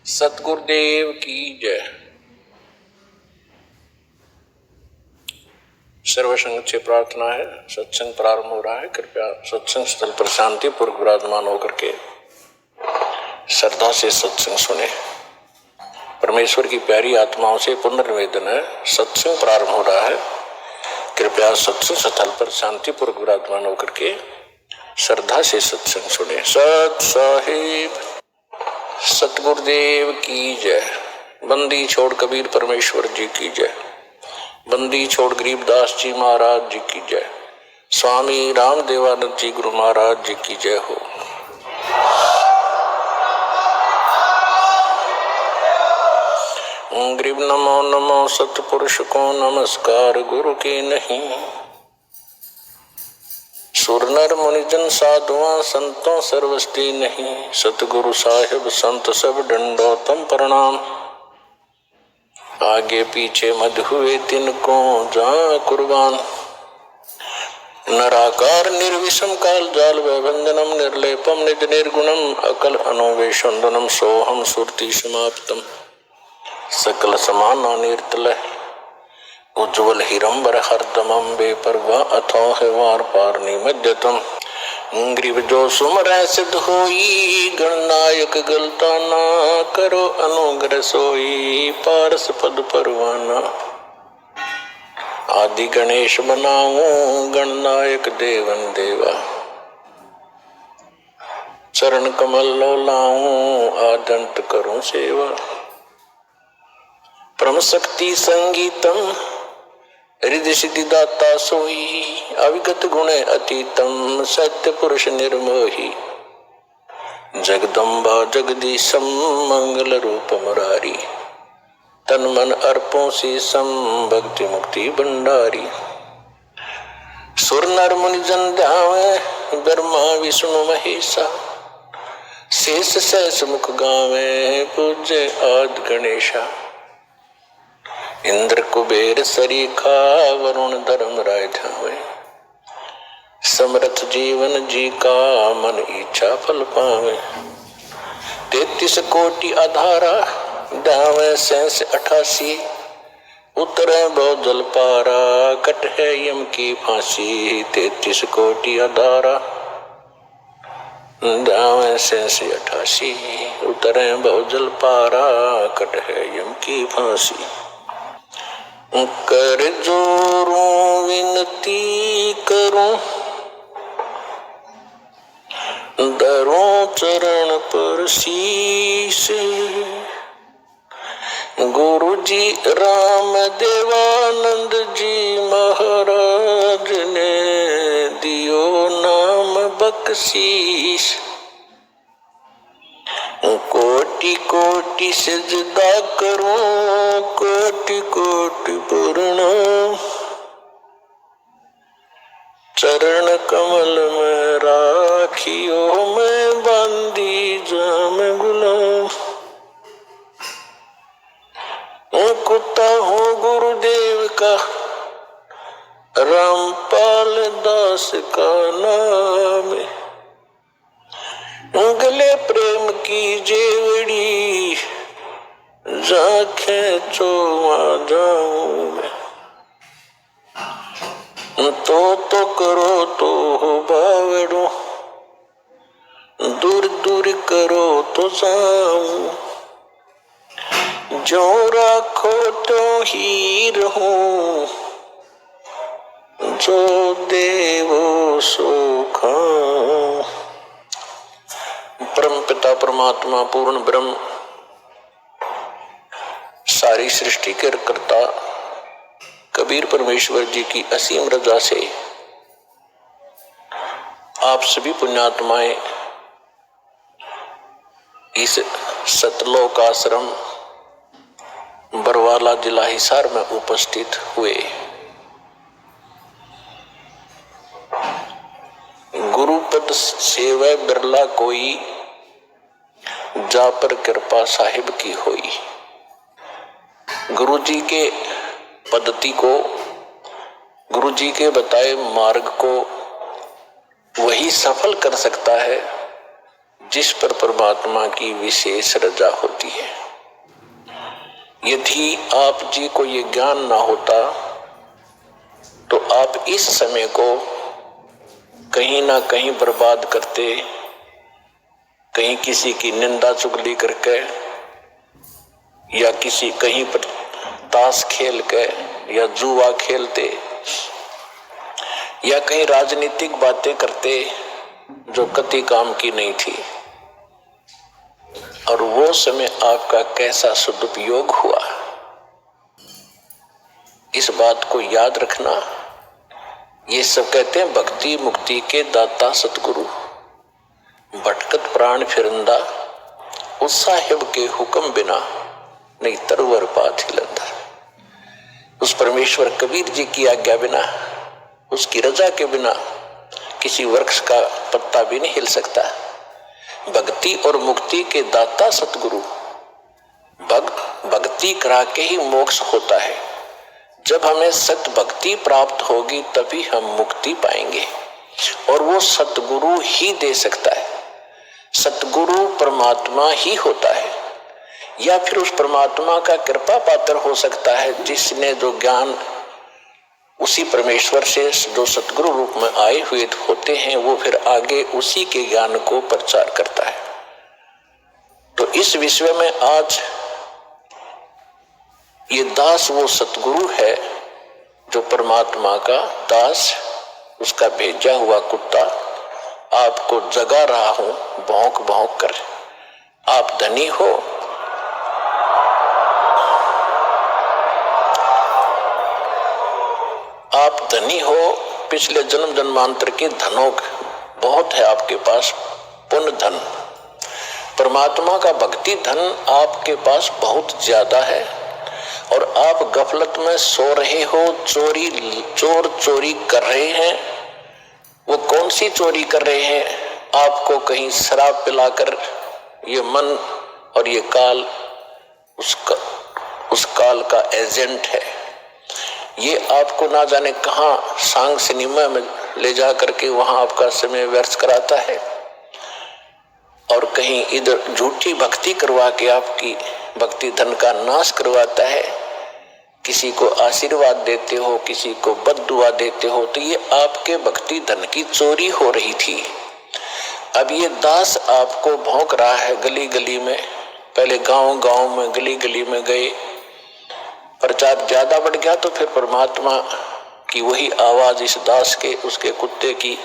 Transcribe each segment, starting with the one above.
सतगुरुदेव की जय। सर्वसंग से प्रार्थना है, सत्संग प्रारंभ हो रहा है। कृपया सत्संग स्थल पर शांति पूर्वक विराजमान होकर के श्रद्धा से सत्संग सुने। परमेश्वर की प्यारी आत्माओं से पुनर्निवेदन है, सत्संग प्रारंभ हो रहा है। कृपया सत्संग स्थल पर शांति पूर्वक विराजमान होकर के श्रद्धा से सत्संग सुने। सत साहिब सतगुरुदेव की जय। बंदी छोड़ कबीर परमेश्वर जी की जय। बंदी छोड़ गरीबदास जी महाराज जी की जय। स्वामी रामदेवानंद जी गुरु महाराज जी की जय हो। गरीब नमो नमो सतपुरुष को नमस्कार गुरु के नहीं। सुर नर मुनिजन साधुआ संतों सर्वस्ती नहीं। सतगुरु साहिब संत सब दंडोतम प्रणाम। आगे पीछे मध हुए तिनको जा कुर्बान। नराकार निर्विषम काल जाल वैभंजनम निर्लेपम निज निर्गुणम अकल अनुवेशनम सोहम सुरति समाप्तम। सकल समाना निर्तल उज्ज्वल हिरंबर हरदमं बेपरवा अथोह वार पार निमज्जतम। ग्रीव जो सुमर सिद्ध होई गणनायक गलता ना करो अनुग्रह सोई पारस पद परवाना। आदि गणेश बनाऊं गणनायक देवन देवा। चरण कमल लो लाऊं आदंत करूं सेवा। परम शक्ति संगीतम हृदय सिद्धि दाता सोई। अविगत गुण अतीतम सत्य पुरुष निर्मोही। जगदम्बा जगदीशम मंगल रूप मुरारी। तन मन अर्पों से सम भक्ति मुक्ति भंडारी। सुर नर मुनि जन ध्यावे ब्रह्मा विष्णु महेशा। शेष सहस मुख गावे पूज्य आदि गणेशा। इंद्र कुबेर सरीखा वरुण धर्म राय ध्यावे। समर्थ जीवन जी का मन इच्छा फल पावे। 33 कोटि आधारा ध्यावे सहस 88। उतरे बहुत जल पारा कट है यम की फांसी। 33 कोटि आधारा ध्यावे सहस 88। उतरे बहुत जल पारा कट है यम की फांसी। कर जोरों विनती करूं धरूं चरण पर शीश। गुरु जी राम देवानंद जी महाराज ने दियो नाम बख्शीश। कोटि कोटि सजदा करूं कोटि कोटि प्रणाम। चरण कमल में राखियो मैं बांधी जाम गुलाम। कुत्ता हूँ गुरुदेव का रामपाल दास का नाम। गले प्रेम की जेवड़ी जाखे चोमा जाऊं मैं। तो करो तो बावड़ो दूर दूर करो तो जाऊं। जो राखो तो ही रहूं जो देवो सो खाऊं। परम पिता परमात्मा पूर्ण ब्रह्म सारी सृष्टि के कर्ता कबीर परमेश्वर जी की असीम रजा से आप सभी पुण्यात्माएं इस सतलोक आश्रम बरवाला जिला हिसार में उपस्थित हुए। भला कोई, जा पर कृपा साहिब की होई। गुरु जी के पद्धति को, गुरु जी के बताए मार्ग को वही सफल कर सकता है जिस पर परमात्मा की विशेष रजा होती है। यदि आप जी को ये ज्ञान ना होता तो आप इस समय को कहीं ना कहीं बर्बाद करते, कहीं किसी की निंदा चुगली करके, या किसी कहीं पर ताश खेल के, या जुआ खेलते, या कहीं राजनीतिक बातें करते जो कति काम की नहीं थी। और वो समय आपका कैसा सदुपयोग हुआ, इस बात को याद रखना। ये सब कहते हैं भक्ति मुक्ति के दाता सतगुरु, भटकत प्राण फिरंदा, उस साहिब के हुक्म बिना नहीं तरवर पात हिलंदा। उस परमेश्वर कबीर जी की आज्ञा बिना, उसकी रजा के बिना किसी वृक्ष का पत्ता भी नहीं हिल सकता। भक्ति और मुक्ति के दाता सतगुरु, भक्ति करा के ही मोक्ष होता है। जब हमें सत भक्ति प्राप्त होगी तभी हम मुक्ति पाएंगे, और वो सतगुरु ही दे सकता है। सतगुरु परमात्मा ही होता है, या फिर उस परमात्मा का कृपा पात्र हो सकता है जिसने जो ज्ञान उसी परमेश्वर से जो सतगुरु रूप में आए हुए होते हैं, वो फिर आगे उसी के ज्ञान को प्रचार करता है। तो इस विषय में आज ये दास वो सतगुरु है जो परमात्मा का दास, उसका भेजा हुआ कुत्ता आपको जगा रहा हूं भौंक भौंक कर। आप धनी हो, आप धनी हो, पिछले जन्म जन्मांतर के धनों बहुत है आपके पास, पुण्य धन। परमात्मा का भक्ति धन आपके पास बहुत ज्यादा है, और आप गफलत में सो रहे हो, चोर चोरी कर रहे हैं। वो कौन सी चोरी कर रहे हैं? आपको कहीं शराब पिलाकर ये मन और ये काल उस काल का एजेंट है। ये आपको ना जाने कहां सांग सिनेमा में ले जा करके वहां आपका समय व्यर्थ कराता है, और कहीं इधर झूठी भक्ति करवा के आपकी भक्ति धन का नाश करवाता है। किसी को आशीर्वाद देते हो, किसी को बद्दुआ देते हो, तो ये आपके भक्ति धन की चोरी हो रही थी। अब ये दास आपको भौंक रहा है गली गली में। पहले गांव गांव में, गली गली में गए, प्रचार ज्यादा बढ़ गया तो फिर परमात्मा की वही आवाज इस दास के, उसके कुत्ते की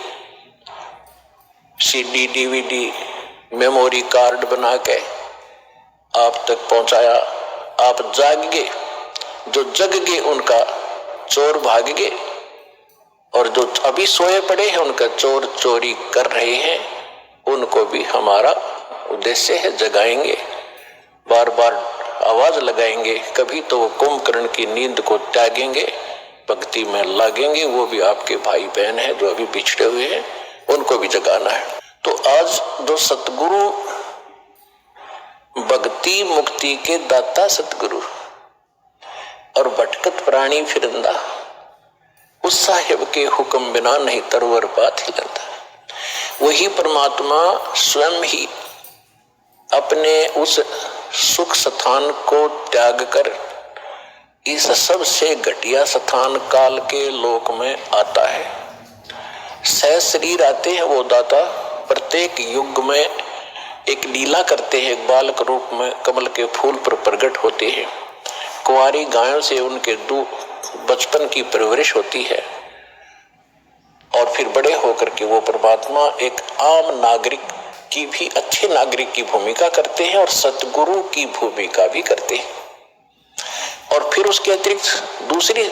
सीडी डीवीडी मेमोरी कार्ड बना के आप तक पहुंचाया। आप जाग गए, जो जग गए उनका चोर भाग गए, और जो अभी सोए पड़े हैं उनका चोर चोरी कर रहे हैं, उनको भी हमारा उद्देश्य है जगाएंगे, बार बार आवाज लगाएंगे। कभी तो वो कुंभकर्ण की नींद को त्यागेंगे, भक्ति में लागेंगे। वो भी आपके भाई बहन है जो अभी बिछड़े हुए हैं, उनको भी जगाना है। तो आज जो सतगुरु, भक्ति मुक्ति के दाता सतगुरु और भटकत प्राणी फिरंदा, उस साहिब के हुक्म बिना नहीं तरवर पात हिलंदा। वही परमात्मा स्वयं ही अपने उस सुख स्थान को त्याग कर इस सबसे घटिया स्थान काल के लोक में आता है। सह शरीर आते हैं वो दाता, प्रत्येक युग में एक लीला करते हैं, एक बालक रूप में कमल के फूल पर प्रकट होते हैं। कुंवारी गायों से उनके बचपन की परवरिश होती है, और फिर बड़े होकर के वो परमात्मा एक आम नागरिक की भी, अच्छे नागरिक की भूमिका करते हैं और सतगुरु की भूमिका भी करते हैं। और फिर उसके अतिरिक्त दूसरी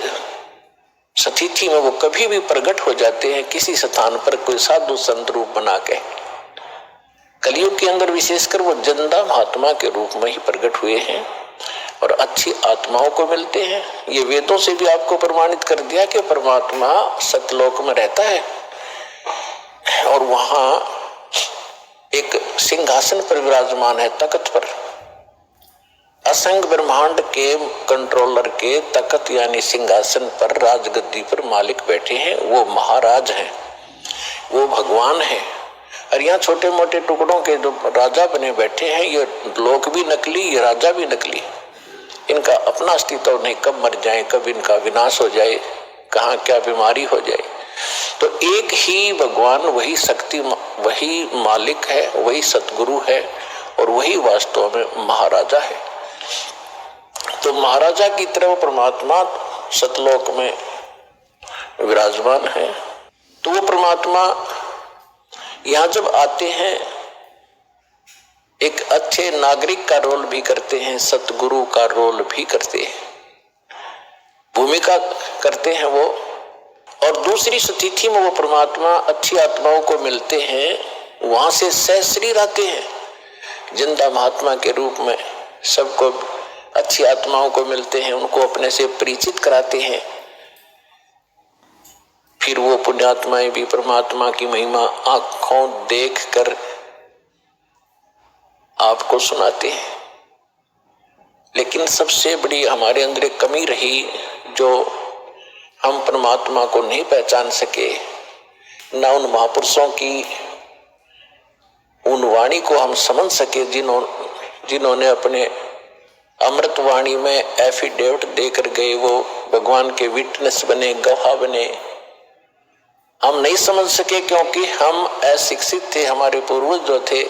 स्थिति में वो कभी भी प्रकट हो जाते हैं किसी स्थान पर, कोई साधु संत रूप बना के। कलयुग के अंदर विशेषकर वो जिंदा महात्मा के रूप में ही प्रकट हुए हैं और अच्छी आत्माओं को मिलते हैं। ये वेदों से भी आपको प्रमाणित कर दिया कि परमात्मा सतलोक में रहता है, और वहां सिंहासन पर विराजमान है, तख्त पर। असंग ब्रह्मांड के कंट्रोलर के तख्त यानी सिंहासन पर, राजगद्दी पर मालिक बैठे हैं, वो महाराज हैं, वो भगवान है। और यहाँ छोटे मोटे टुकड़ों के जो राजा बने बैठे हैं, ये लोक भी नकली, ये राजा भी नकली। इनका अपना अस्तित्व नहीं, कब मर जाए, कब इनका विनाश हो जाए, कहाँ क्या बीमारी हो जाए। तो एक ही भगवान, वही शक्ति, वही मालिक है, वही सतगुरु है और वही वास्तव में महाराजा है। तो महाराजा की तरह परमात्मा सतलोक में विराजमान है। तो वो परमात्मा यहाँ जब आते हैं, एक अच्छे नागरिक का रोल भी करते हैं, सतगुरु का रोल भी करते हैं, भूमिका करते हैं वो। और दूसरी स्थिति में वो परमात्मा अच्छी आत्माओं को मिलते हैं, वहां से सहशरीर आते हैं, जिंदा महात्मा के रूप में सबको अच्छी आत्माओं को मिलते हैं, उनको अपने से परिचित कराते हैं। फिर वो पुण्यात्माएं भी परमात्मा की महिमा आंखों देखकर आपको सुनाते हैं। लेकिन सबसे बड़ी हमारे अंदर एक कमी रही, जो हम परमात्मा को नहीं पहचान सके, न उन महापुरुषों की उन वाणी को हम समझ सके जिन्होंने अपने अमृत वाणी में एफिडेविट देकर गए, वो भगवान के विटनेस बने, गवाह बने। हम नहीं समझ सके क्योंकि हम अशिक्षित थे। हमारे पूर्वज जो थे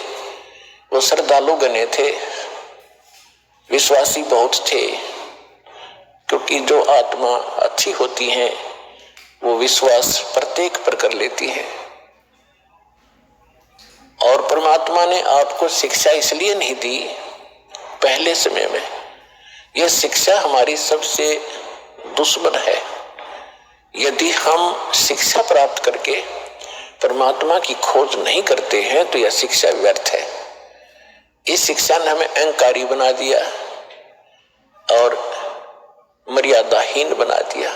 वो श्रद्धालु गणे थे, विश्वासी बहुत थे, क्योंकि जो आत्मा अच्छी होती है वो विश्वास प्रत्येक पर कर लेती है। और परमात्मा ने आपको शिक्षा इसलिए नहीं दी पहले समय में, यह शिक्षा हमारी सबसे दुश्मन है। यदि हम शिक्षा प्राप्त करके परमात्मा की खोज नहीं करते हैं तो यह शिक्षा व्यर्थ है। इस शिक्षा ने हमें अहंकारी बना दिया और मर्यादाहीन बना दिया,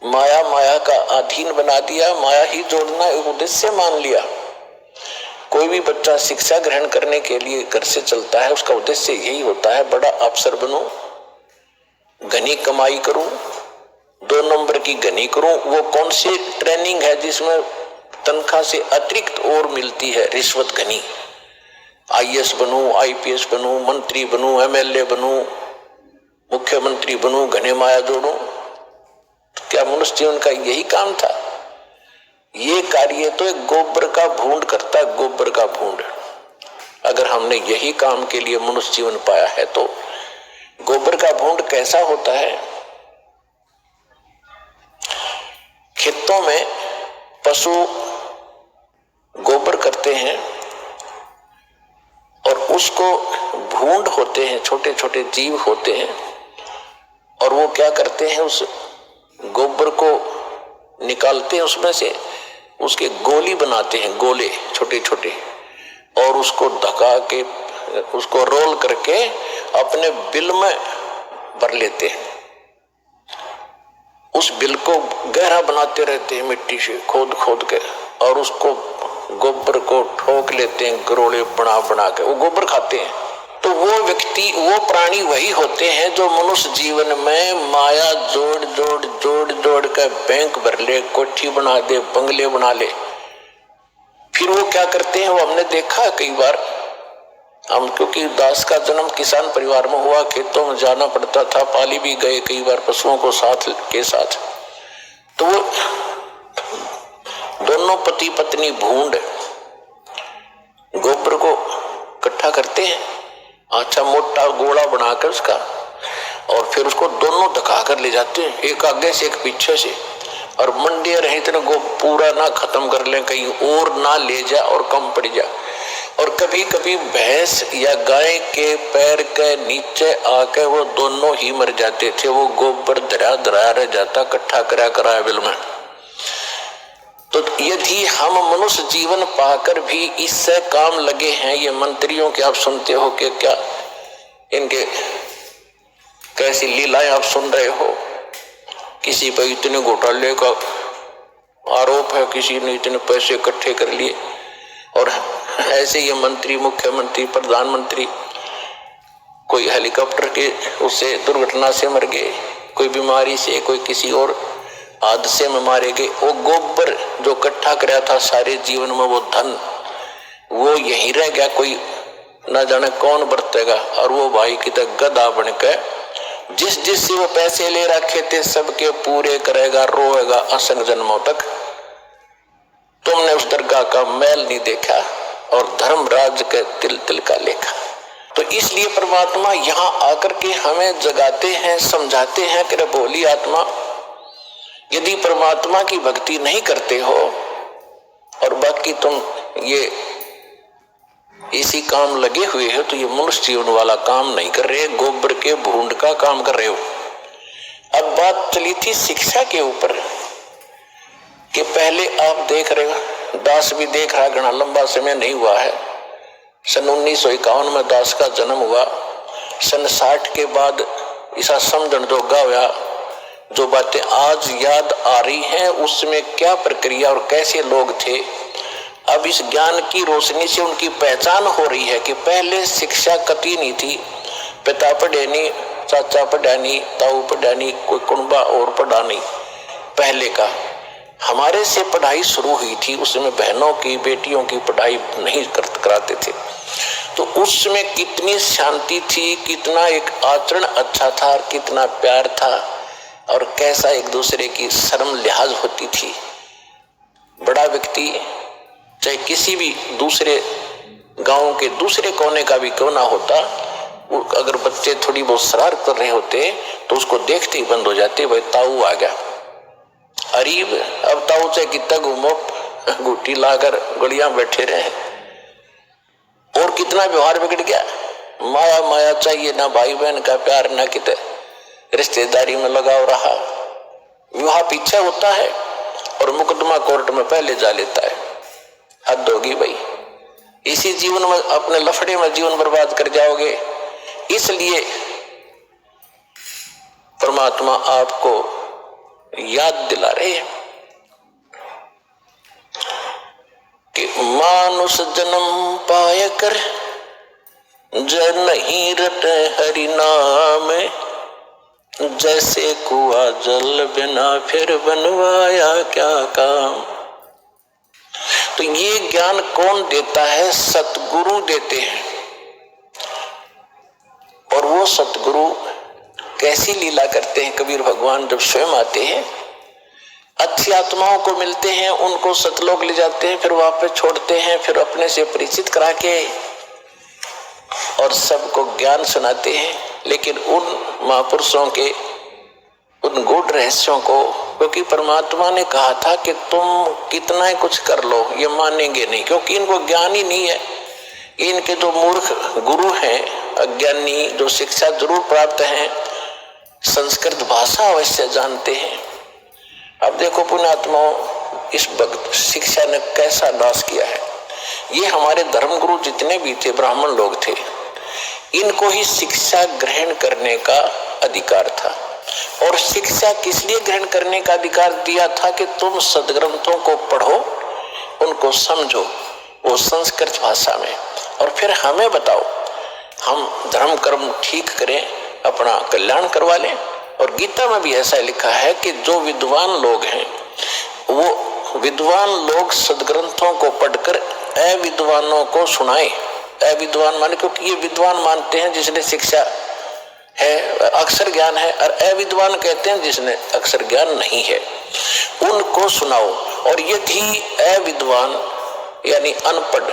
माया का अधीन बना दिया, माया ही जोड़ना एक उद्देश्य मान लिया। कोई भी बच्चा शिक्षा ग्रहण करने के लिए घर से चलता है, उसका उद्देश्य यही होता है, बड़ा अफसर बनूं, घनी कमाई करूं, 2 नंबर की घनी करूं। वो कौन सी ट्रेनिंग है जिसमें तनख्वाह से अतिरिक्त और मिलती है? रिश्वत घनी। आईएएस बनूं, आईपीएस बनूं, मंत्री बनूं, एमएलए बनूं, मुख्यमंत्री बनूं, घने माया जोड़ूं। तो क्या मनुष्य जीवन का यही काम था? ये कार्य तो एक गोबर का भूंड करता है, गोबर का भूंड। अगर हमने यही काम के लिए मनुष्य जीवन पाया है तो गोबर का भूंड कैसा होता है? खेतों में पशु गोबर करते हैं और उसको भूंड होते हैं, छोटे छोटे जीव होते हैं, और वो क्या करते हैं, उस गोबर को निकालते हैं, उसमें से उसके गोली बनाते हैं, गोले छोटे छोटे, और उसको ढका के उसको रोल करके अपने बिल में भर लेते हैं। उस बिल को गहरा बनाते रहते हैं मिट्टी से खोद खोद के, और उसको गोबर को ठोक लेते हैं, गरोले बना बना के वो गोबर खाते हैं। तो वो व्यक्ति, वो प्राणी वही होते हैं जो मनुष्य जीवन में माया जोड़ जोड़ जोड़ जोड़ कर बैंक भर ले, कोठी बना दे, बंगले बना ले। फिर वो क्या करते हैं, वो हमने देखा कई बार। हम क्योंकि दास का जन्म किसान परिवार में हुआ, खेतों में जाना पड़ता था, पाली भी गए कई बार पशुओं को साथ के साथ। तो वो दोनों पति पत्नी भूंड गोबर को इकट्ठा करते हैं, अच्छा मोटा गोला बनाकर उसका, और फिर उसको दोनों धका कर ले जाते हैं, एक आगे से एक पीछे से, और मंडे रहे इतने गो पूरा ना खत्म कर लें, कहीं और ना ले जा और कम पड़ जा। और कभी कभी भैंस या गाय के पैर के नीचे आके वो दोनों ही मर जाते थे, वो गोबर धरा धरा रह जाता, इकट्ठा करा करा बिल में। तो यदि हम मनुष्य जीवन पाकर भी इससे काम लगे हैं, ये मंत्रियों के आप सुनते हो कि क्या इनके कैसी लीलाएं आप सुन रहे हो, किसी पर इतने घोटाले का आरोप है, किसी ने इतने पैसे इकट्ठे कर लिए, और ऐसे ये मंत्री, मुख्यमंत्री, प्रधानमंत्री कोई हेलीकॉप्टर के उससे दुर्घटना से मर गए, कोई बीमारी से, कोई किसी और हादसे में मारे गए। वो गोबर जो इकट्ठा कराया था सारे जीवन में, वो धन वो यहीं रह गया, कोई न जाने कौन बरतेगा। और वो भाई की तो गधा बनकर जिस से वो पैसे ले रखे थे सबके पूरे करेगा, रोएगा असंग जन्मों तक। तुमने उस दरगाह का मैल नहीं देखा और धर्मराज के तिल तिल का लेखा। तो इसलिए परमात्मा यहाँ आकर के हमें जगाते हैं, समझाते हैं कि बोली आत्मा, यदि परमात्मा की भक्ति नहीं करते हो और बाकी तुम ये इसी काम लगे हुए हो तो ये मनुष्य जीवन वाला काम नहीं कर रहे, गोबर के भूंड का काम कर रहे हो। अब बात चली थी शिक्षा के ऊपर कि पहले आप देख रहे हो, दास भी देख रहा, घना लंबा समय नहीं हुआ है। सन 1951 में दास का जन्म हुआ। सन 60 के बाद ऐसा समझण जोगा हुआ, जो बातें आज याद आ रही हैं उसमें क्या प्रक्रिया और कैसे लोग थे। अब इस ज्ञान की रोशनी से उनकी पहचान हो रही है कि पहले शिक्षा कती नहीं थी, पिता पढ़े नहीं, चाचा पढ़ा नहीं, ताऊ पढ़ा नहीं, कोई कुंबा और पढ़ा नहीं। पहले का हमारे से पढ़ाई शुरू हुई थी, उसमें बहनों की, बेटियों की पढ़ाई नहीं कराते थे। तो उसमें कितनी शांति थी, कितना एक आचरण अच्छा था, कितना प्यार था और कैसा एक दूसरे की शर्म लिहाज होती थी। बड़ा व्यक्ति चाहे किसी भी दूसरे गांव के दूसरे कोने का भी क्यों ना होता, अगर बच्चे थोड़ी बहुत शरारत कर रहे होते तो उसको देखते ही बंद हो जाते, भाई ताऊ आ गया। अरीब अब ताऊ चाहे कितना घूमो, गुटी लाकर गलियां बैठे रहे और कितना व्यवहार बिगड़ गया। माया माया चाहिए, ना भाई बहन का प्यार, ना कितने रिश्तेदारी में लगाव रहा। विवाह पीछे होता है और मुकदमा कोर्ट में पहले जा लेता है। हद होगी भाई, इसी जीवन में अपने लफड़े में जीवन बर्बाद कर जाओगे। इसलिए परमात्मा आपको याद दिला रहे हैं कि मानुष जन्म पाय कर जय नहीं रटे हरि नाम, जैसे कुआ जल बिना फिर बनवाया क्या काम। तो ये ज्ञान कौन देता है? सतगुरु देते हैं। और वो सतगुरु कैसी लीला करते हैं? कबीर भगवान जब स्वयं आते हैं, अच्छी आत्माओं को मिलते हैं, उनको सतलोक ले जाते हैं, फिर वापस छोड़ते हैं, फिर अपने से परिचित करा के और सबको ज्ञान सुनाते हैं। लेकिन उन महापुरुषों के उन गूढ़ रहस्यों को, क्योंकि परमात्मा ने कहा था कि तुम कितना ही कुछ कर लो ये मानेंगे नहीं, क्योंकि इनको ज्ञान ही नहीं है। इनके जो मूर्ख गुरु हैं, अज्ञानी, जो शिक्षा जरूर प्राप्त है, संस्कृत भाषा अवश्य जानते हैं। अब देखो पुण्यात्माओं, इस भक्त शिक्षा ने कैसा नाश किया है। ये हमारे धर्मगुरु जितने भी थे, ब्राह्मण लोग थे, इनको ही शिक्षा ग्रहण करने का अधिकार था। और शिक्षा किस लिए ग्रहण करने का अधिकार दिया था कि तुम सदग्रंथों को पढ़ो, उनको समझो, वो संस्कृत भाषा में, और फिर हमें बताओ, हम धर्म कर्म ठीक करें, अपना कल्याण करवा लें। और गीता में भी ऐसा लिखा है कि जो विद्वान लोग हैं, वो विद्वान लोग सदग्रंथों को पढ़कर अविद्वानों को सुनाए। अविद्वान माने, क्योंकि ये विद्वान मानते हैं जिसने शिक्षा है, अक्षर ज्ञान है, और अविद्वान कहते हैं जिसने अक्षर ज्ञान नहीं है, उनको सुनाओ। और यदि अविद्वान यानी अनपढ़,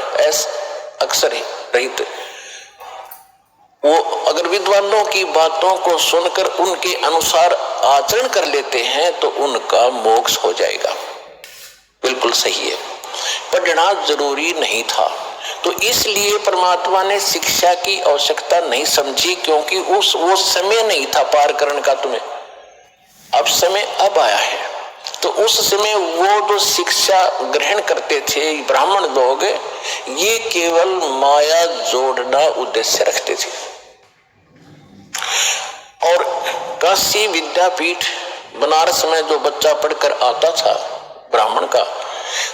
अक्षर रहित, वो अगर विद्वानों की बातों को सुनकर उनके अनुसार आचरण कर लेते हैं तो उनका मोक्ष हो जाएगा। बिल्कुल सही है, पढ़ना जरूरी नहीं था। तो इसलिए परमात्मा ने शिक्षा की आवश्यकता नहीं समझी, क्योंकि वो समय नहीं था पार करने का तुम्हें। अब समय अब आया है। तो उस समय वो जो शिक्षा ग्रहण करते थे ब्राह्मण लोग, ये केवल माया जोड़ना उद्देश्य रखते थे। और काशी विद्यापीठ बनारस में जो बच्चा पढ़कर आता था ब्राह्मण का,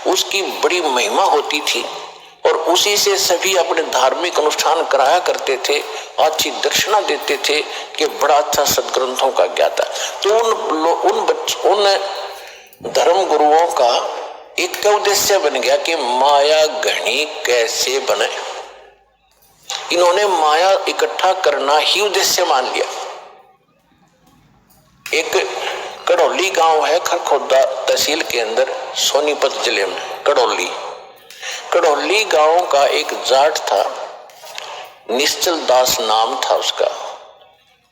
उसकी बड़ी महिमा होती थी। और और उसी से सभी अपने धार्मिक अनुष्ठान कराया करते थे, अच्छी दक्षिणा देते थे कि बड़ा अच्छा सदग्रंथों का ज्ञाता। तो उन धर्म गुरुओं का एक उद्देश्य बन गया कि माया घनी कैसे बने। इन्होंने माया इकट्ठा करना ही उद्देश्य मान लिया। एक कड़ौली गांव है खरखोदा तहसील के अंदर, सोनीपत जिले में। कड़ौली गांव का एक जाट था, निश्चल दास नाम था उसका,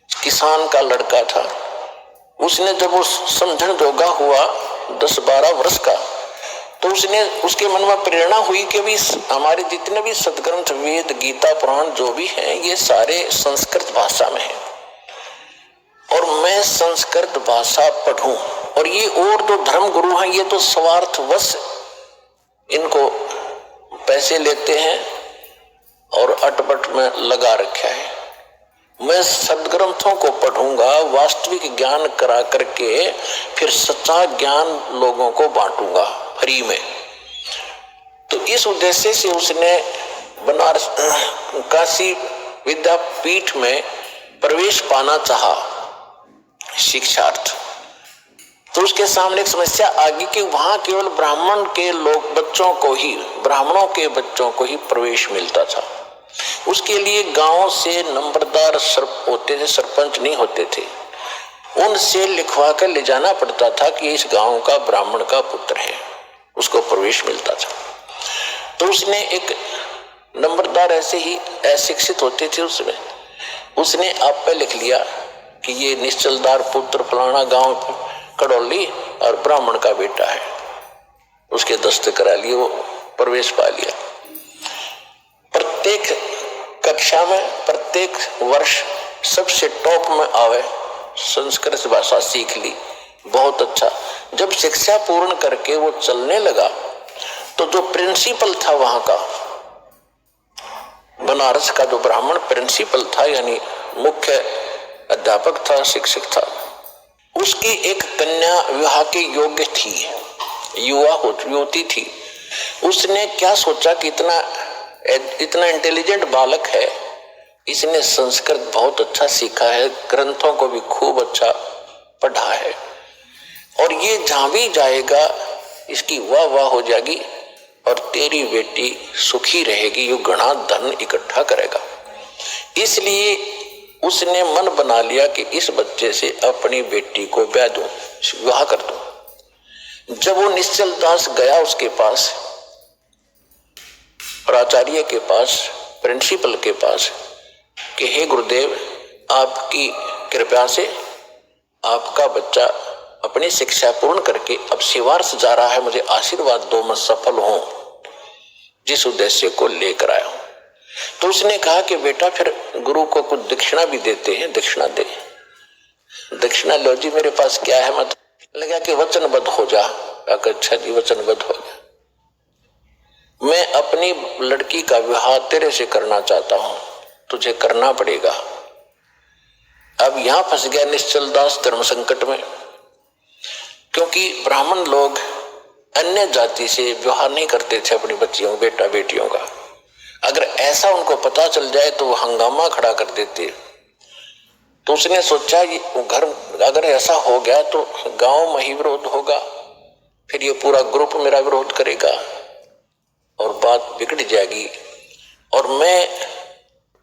किसान का लड़का था। उसने जब वो समझण जोगा हुआ 10-12 वर्ष का, तो उसके मन में प्रेरणा हुई कि भी हमारे जितने भी सदग्रंथ, वेद, गीता, पुराण जो भी हैं, ये सारे संस्कृत भाषा में हैं और मैं संस्कृत भाषा पढ़ूं। और ये और जो धर्म गुरु हैं ये तो स्वार्थवश इनको पैसे लेते हैं और अटपट में लगा रखा है। मैं सदग्रंथों को पढ़ूंगा, वास्तविक ज्ञान करा करके फिर सच्चा ज्ञान लोगों को बांटूंगा फ्री में। तो इस उद्देश्य से उसने बनारस काशी विद्यापीठ में प्रवेश पाना चाहा शिक्षार्थ। तो उसके सामने एक समस्या आ गई कि वहां केवल ब्राह्मणों के बच्चों को ही प्रवेश मिलता था। उसके लिए गांव से नंबरदार होते थे, सरपंच नहीं होते थे, उनसे लिखवा कर ले जाना पड़ता था कि इस गांव का ब्राह्मण का पुत्र है, उसको प्रवेश मिलता था। तो उसने एक नंबरदार ऐसे ही अशिक्षित होते थे उसने आप पे लिख लिया कि ये निश्चलदार पुत्र फलाना गांव कड़ौली और ब्राह्मण का बेटा है। उसके दस्तखत करा लिए, वो प्रवेश पा लिया। प्रत्येक कक्षा में प्रत्येक वर्ष सबसे टॉप में आवे, संस्कृत भाषा सीख ली, बहुत अच्छा। जब शिक्षा पूर्ण करके वो चलने लगा तो जो प्रिंसिपल था वहां का, बनारस का जो ब्राह्मण प्रिंसिपल था यानी मुख्य अध्यापक था, शिक्षक था, उसकी एक कन्या विवाह के योग्य थी, युवती थी। उसने क्या सोचा कि इतना इंटेलिजेंट बालक है, इसने संस्कृत बहुत अच्छा सीखा है, ग्रंथों को भी खूब अच्छा पढ़ा है और ये जहां भी जाएगा इसकी वाह वाह हो जाएगी और तेरी बेटी सुखी रहेगी, ये घना धन इकट्ठा करेगा। इसलिए उसने मन बना लिया कि इस बच्चे से अपनी बेटी को ब्याह दूं, विवाह कर दूं। जब वो निश्चल दास गया उसके पास, प्राचार्य के पास, प्रिंसिपल के पास कि हे गुरुदेव, आपकी कृपा से आपका बच्चा अपनी शिक्षा पूर्ण करके अब शिवार्थ जा रहा है, मुझे आशीर्वाद दो, मैं सफल हूं जिस उद्देश्य को लेकर आया हूं। तो उसने कहा कि बेटा फिर गुरु को कुछ दक्षिणा भी देते हैं, दक्षिणा दे। दक्षिणा लो जी, मेरे पास क्या है, मत लगा कि वचनबद्ध हो जा। अच्छा जी, वचनबद्ध हो जा, मैं अपनी लड़की का विवाह तेरे से करना चाहता हूं, तुझे करना पड़ेगा। अब यहां फंस गया निश्चल दास धर्म संकट में, क्योंकि ब्राह्मण लोग अन्य जाति से विवाह नहीं करते थे अपनी बच्चियों बेटा बेटियों का। अगर ऐसा उनको पता चल जाए तो वो हंगामा खड़ा कर देते। तो उसने सोचा ये घर अगर ऐसा हो गया तो गांव में ही विरोध होगा, फिर ये पूरा ग्रुप मेरा विरोध करेगा और बात बिगड़ जाएगी और मैं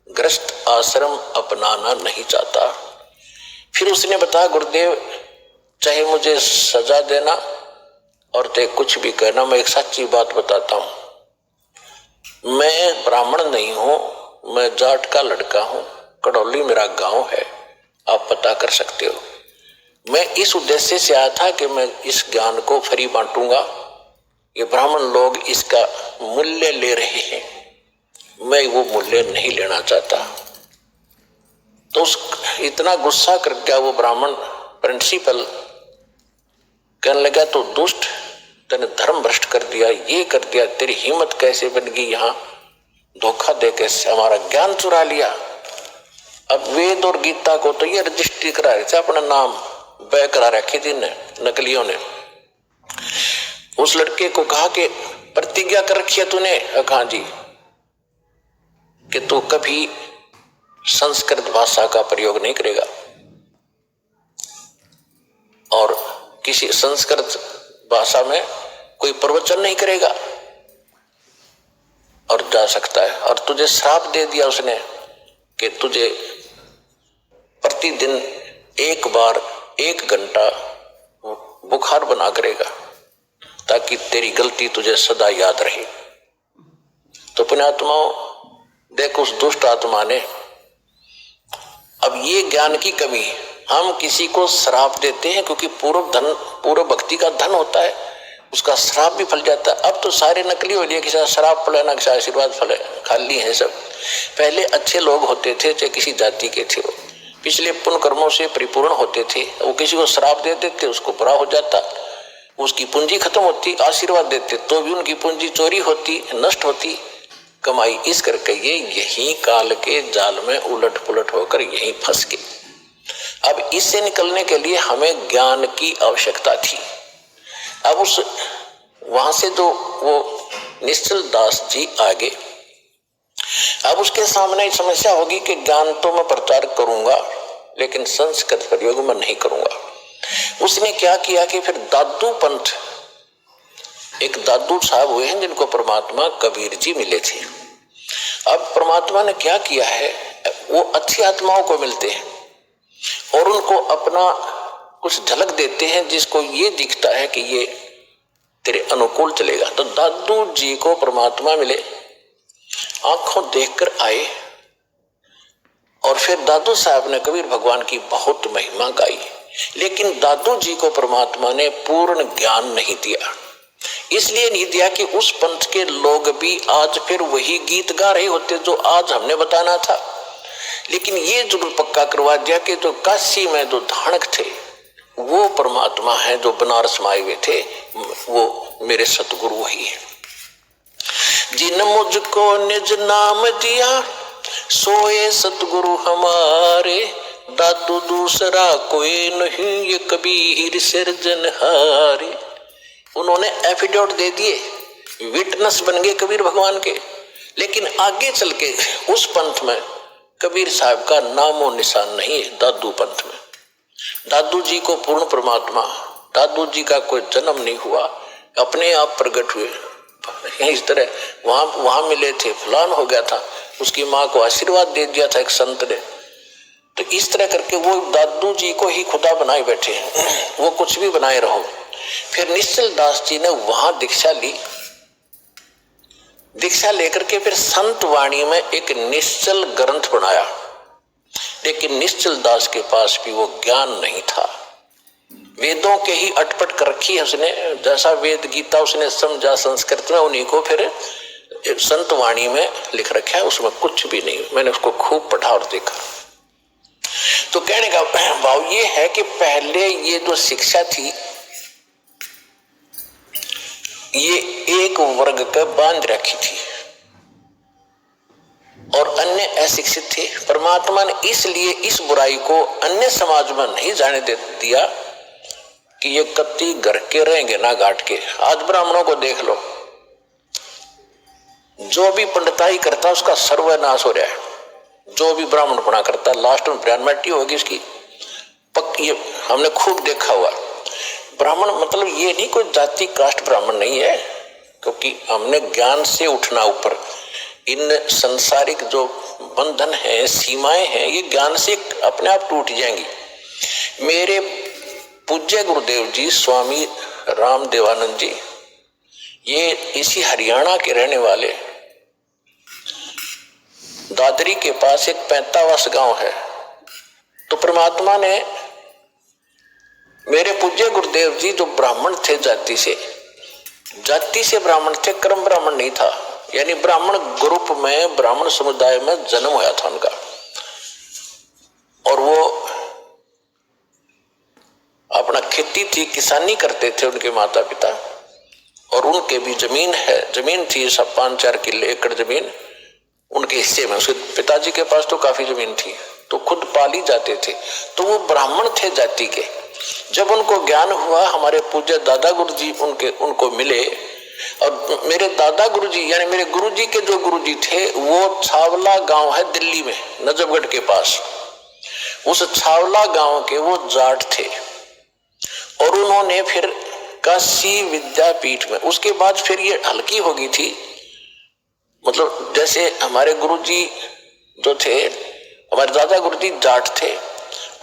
गृहस्थ आश्रम अपनाना नहीं चाहता। फिर उसने बताया गुरुदेव, चाहे मुझे सजा देना और चाहे कुछ भी कहना, मैं एक सच्ची बात बताता हूं, मैं ब्राह्मण नहीं हूं, मैं जाट का लड़का हूं, कड़ौली मेरा गांव है, आप पता कर सकते हो। मैं इस उद्देश्य से आया था कि मैं इस ज्ञान को फ्री बांटूंगा, ये ब्राह्मण लोग इसका मूल्य ले रहे हैं, मैं वो मूल्य नहीं लेना चाहता। तो इतना गुस्सा कर गया वो ब्राह्मण प्रिंसिपल, कहने लगा तो दुष्ट, तूने धर्म भ्रष्ट कर दिया, ये कर दिया, तेरी हिम्मत कैसे बन गई, यहाँ धोखा देके हमारा ज्ञान चुरा लिया। अब वेद और गीता को तो ये रजिस्ट्री करा रहे थे, अपना नाम बै करा रखे थे नकलियों ने। उस लड़के को कहा कि प्रतिज्ञा कर रखी है तूने? कहा जी। कि तू कभी संस्कृत भाषा का प्रयोग नहीं करेगा और किसी संस्कृत भाषा में कोई प्रवचन नहीं करेगा और जा सकता है। और तुझे श्राप दे दिया उसने कि तुझे प्रतिदिन एक बार 1 घंटा बुखार बना करेगा ताकि तेरी गलती तुझे सदा याद रहे। तो पुण्यात्माओं, देखो उस दुष्ट आत्मा ने, अब ये ज्ञान की कमी, हम किसी को श्राप देते हैं क्योंकि पूर्व भक्ति का धन होता है, उसका श्राप भी फल जाता है। अब तो सारे नकली हो लिए, किसी श्राप फले ना किसी आशीर्वाद फले, खाली है सब। पहले अच्छे लोग होते थे, चाहे किसी जाति के थे, वो पिछले पुण्य कर्मों से परिपूर्ण होते थे, वो किसी को श्राप दे देते, उसको बुरा हो जाता, उसकी पूंजी खत्म होती। आशीर्वाद देते तो भी उनकी पूंजी चोरी होती, नष्ट होती, कमाई। इस करके ये यही काल के जाल में उलट पुलट होकर यही फंस गए। अब इससे निकलने के लिए हमें ज्ञान की आवश्यकता थी। अब उस वहां से जो वो निश्चल दास जी आगे, अब उसके सामने समस्या होगी कि ज्ञान तो मैं प्रचार करूंगा लेकिन संस्कृत प्रयोग में नहीं करूंगा। उसने क्या किया कि फिर दादू पंथ, एक दादू साहब हुए हैं जिनको परमात्मा कबीर जी मिले थे। अब परमात्मा ने क्या किया है, वो अच्छी आत्माओं को मिलते हैं और उनको अपना कुछ झलक देते हैं जिसको ये दिखता है कि ये तेरे अनुकूल चलेगा। तो दादू जी को परमात्मा मिले, आंखों देखकर आए और फिर दादू साहब ने कबीर भगवान की बहुत महिमा गाई। लेकिन दादू जी को परमात्मा ने पूर्ण ज्ञान नहीं दिया, इसलिए नहीं दिया कि उस पंथ के लोग भी आज फिर वही गीत गा रहे होते जो आज हमने बताना था। लेकिन ये जरूर पक्का करवा दिया कि जो काशी में जो धानक थे वो परमात्मा है, जो बनारस में आए हुए थे वो मेरे सतगुरु वही है। जिन मुझको निज नाम दिया सोए सतगुरु हमारे, दादू दूसरा कोई नहीं ये कबीर सिरजनहारे। उन्होंने एफिडेविट दे दिए, विटनेस बन गए कबीर भगवान के। लेकिन आगे चल के उस पंथ में कबीर साहब का नामो निशान नहीं है। दादू पंथ में दादू जी को पूर्ण परमात्मा, दादू जी का कोई जन्म नहीं हुआ, अपने आप प्रकट हुए। इस तरह वहां मिले थे, फलान हो गया था, उसकी माँ को आशीर्वाद दे दिया था एक संत ने। तो इस तरह करके वो दादू जी को ही खुदा बनाए बैठे हैं, वो कुछ भी बनाए रहो। फिर निश्चल दास जी ने वहां दीक्षा ली, दीक्षा लेकर के फिर संत वाणी में एक निश्चल ग्रंथ बनाया। लेकिन निश्चल दास के पास भी वो ज्ञान नहीं था, वेदों के ही अटपट कर रखी है उसने। जैसा वेद गीता उसने समझा संस्कृत में, उन्हीं को फिर संत वाणी में लिख रखा है, उसमें कुछ भी नहीं। मैंने उसको खूब पढ़ा और देखा। तो कहने का भाव ये है कि पहले ये जो शिक्षा थी ये एक वर्ग का बांध रखी थी और अन्य अशिक्षित थे। परमात्मा ने इसलिए इस बुराई को अन्य समाज में नहीं जाने दे दिया कि ये कत्ती घर के रहेंगे ना घाट के। आज ब्राह्मणों को देख लो, जो भी पंडिताई करता उसका सर्वनाश हो रहा है। जो भी ब्राह्मण पढ़ा करता लास्ट में ब्राह्मणटी होगी उसकी पक्की, हमने खूब देखा हुआ। ब्राह्मण मतलब ये नहीं कोई जाति कास्ट ब्राह्मण नहीं है, क्योंकि हमने ज्ञान से उठना ऊपर। इन संसारिक जो बंधन है, सीमाएं हैं, ये ज्ञान से अपने आप टूट जाएंगी। मेरे पूज्य गुरुदेव जी स्वामी राम देवानंद जी, ये इसी हरियाणा के रहने वाले, दादरी के पास एक 45 गांव है। तो परमात्मा ने मेरे पूज्य गुरुदेव जी जो ब्राह्मण थे, जाति से ब्राह्मण थे, कर्म ब्राह्मण नहीं था, यानी ब्राह्मण ग्रुप में, ब्राह्मण समुदाय में जन्म हुआ था उनका। और वो अपना खेती थी, किसानी करते थे उनके माता पिता, और उनके भी जमीन थी, सब 5-4 किले एकड़ जमीन उनके हिस्से में। उसके पिताजी के पास तो काफी जमीन थी, तो खुद पाली जाते थे। तो वो ब्राह्मण थे जाति के। जब उनको ज्ञान हुआ, हमारे पूज्य दादा गुरु जी उनको मिले और मेरे दादा गुरुजी यानी मेरे गुरुजी के जो गुरुजी थे वो छावला गांव है दिल्ली में, नजफगढ़ के पास। उस छावला गांव के वो जाट थे और उन्होंने फिर काशी विद्यापीठ में, उसके बाद फिर ये हल्की हो गई थी। मतलब जैसे हमारे गुरुजी जो थे, हमारे दादा गुरुजी जाट थे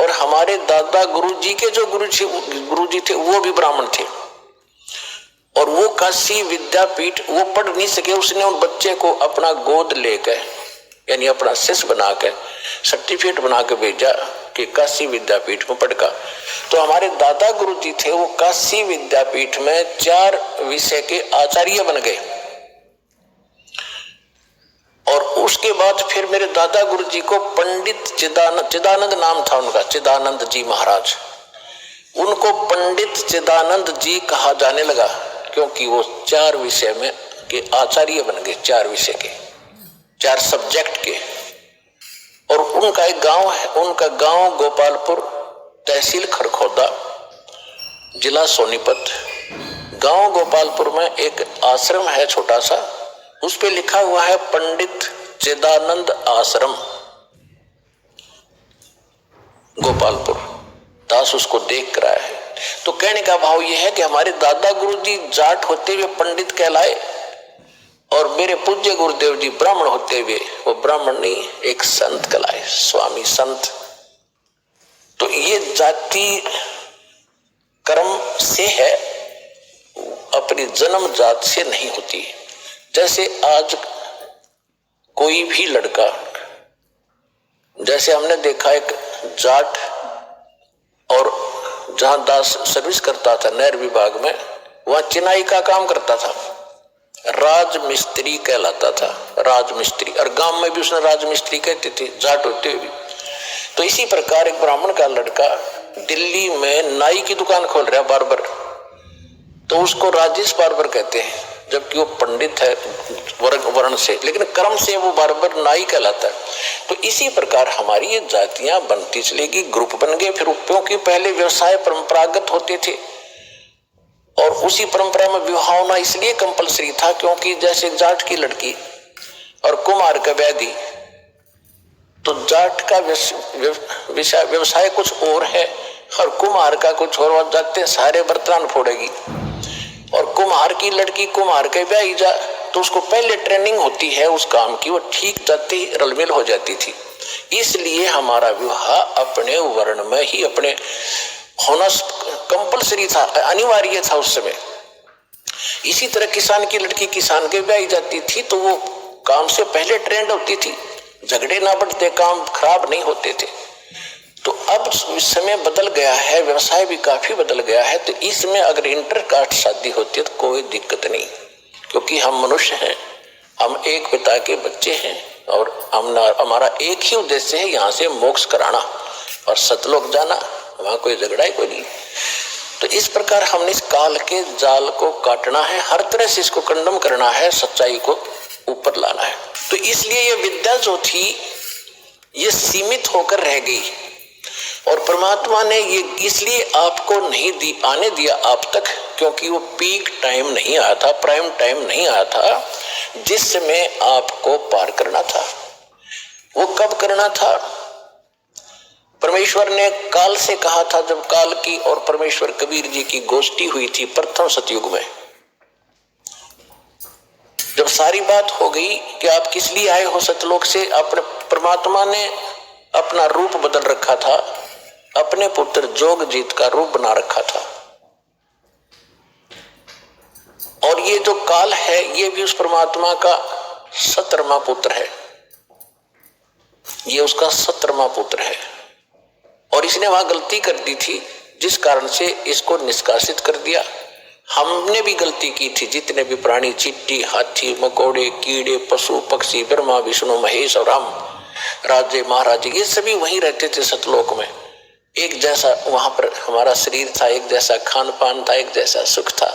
और हमारे दादा गुरुजी के जो गुरुजी थे वो भी ब्राह्मण थे। और वो काशी विद्यापीठ वो पढ़ नहीं सके, उसने उन बच्चे को अपना गोद लेकर यानी अपना शिष्य बनाकर सर्टिफिकेट बना के भेजा कि काशी विद्यापीठ में पढ़ा। तो हमारे दादा गुरुजी थे वो काशी विद्यापीठ में 4 विषय के आचार्य बन गए। और उसके बाद फिर मेरे दादा गुरुजी को पंडित चिदानंद नाम था उनका, चिदानंद जी महाराज, उनको पंडित चिदानंद जी कहा जाने लगा क्योंकि वो 4 विषय में के आचार्य बन गए, 4 विषय के, 4 सब्जेक्ट के। और उनका एक गांव है, उनका गांव गोपालपुर, तहसील खरखोदा, जिला सोनीपत। गांव गोपालपुर में एक आश्रम है छोटा सा, उस पे लिखा हुआ है पंडित चिदानंद आश्रम गोपालपुर। दास उसको देख कर आया है। तो कहने का भाव यह है कि हमारे दादा गुरुजी जाट होते हुए पंडित कहलाए और मेरे पूज्य गुरुदेव जी ब्राह्मण होते हुए वो ब्राह्मण नहीं, एक संत कहलाए, स्वामी संत। तो ये जाति कर्म से है, अपनी जन्म जात से नहीं होती। जैसे आज कोई भी लड़का, जैसे हमने देखा एक जाट और जहां दास सर्विस करता था नहर विभाग में, वहां चिनाई का काम करता था, राजमिस्त्री कहलाता था, राजमिस्त्री। और गांव में भी उसने राजमिस्त्री कहते थे, जाट होते हुए भी। तो इसी प्रकार एक ब्राह्मण का लड़का दिल्ली में नाई की दुकान खोल रहा है, बार्बर, तो उसको राजेश बार्बर कहते हैं, जबकि वो पंडित है वर्ण से, लेकिन कर्म से वो बार्बर नाई कहलाता है। तो इसी प्रकार हमारी ये जातियां बनती चलेगी, ग्रुप बन गए। फिर क्योंकि पहले व्यवसाय परंपरागत होते थे और उसी परंपरा में विवाह होना इसलिए कंपलसरी था क्योंकि जैसे जाट की लड़की और कुमार का व्याधि, तो जाट का व्यवसाय कुछ और है और कुम्हार का कुछ और, जाते सारे बर्तन फोड़ेगी। और कुम्हार की लड़की कुम्हार के ब्याह जा तो उसको पहले ट्रेनिंग होती है उस काम की, वो ठीक जाती रलमिल हो जाती थी। इसलिए हमारा विवाह अपने वर्ण में ही अपने होना कंपलसरी था, अनिवार्य था उस समय। इसी तरह किसान की लड़की किसान के ब्याह जाती थी तो वो काम से पहले ट्रेंड होती थी, झगड़े ना बढ़ते, काम खराब नहीं होते थे। तो अब समय बदल गया है, व्यवसाय भी काफी बदल गया है। तो इसमें अगर इंटरकास्ट शादी होती है तो कोई दिक्कत नहीं, क्योंकि हम मनुष्य हैं, हम एक पिता के बच्चे हैं और हमारा एक ही उद्देश्य है, यहाँ से मोक्ष कराना और सतलोक जाना, वहां कोई झगड़ा ही कोई नहीं। तो इस प्रकार हमने इस काल के जाल को काटना है, हर तरह से इसको कंडम करना है, सच्चाई को ऊपर लाना है। तो इसलिए ये विद्या जो थी ये सीमित होकर रह गई और परमात्मा ने ये इसलिए आपको नहीं आने दिया आप तक, क्योंकि वो पीक टाइम नहीं आया था, प्राइम टाइम नहीं आया था जिसमें आपको पार करना था। वो कब करना था? परमेश्वर ने काल से कहा था, जब काल की और परमेश्वर कबीर जी की गोष्ठी हुई थी प्रथम सतयुग में। जब सारी बात हो गई कि आप किस लिए आए हो सतलोक से, अपने परमात्मा ने अपना रूप बदल रखा था, अपने पुत्र जोगजीत का रूप बना रखा था। और ये जो काल है ये भी उस परमात्मा का 17वां पुत्र है, ये उसका 17वां पुत्र है। और इसने वहां गलती कर दी थी जिस कारण से इसको निष्कासित कर दिया। हमने भी गलती की थी, जितने भी प्राणी, चींटी, हाथी, मकोड़े, कीड़े, पशु पक्षी, ब्रह्मा विष्णु महेश और हम राजे महाराजे, ये सभी वहीं रहते थे सतलोक में। एक जैसा वहां पर हमारा शरीर था, एक जैसा खान पान था, एक जैसा सुख था।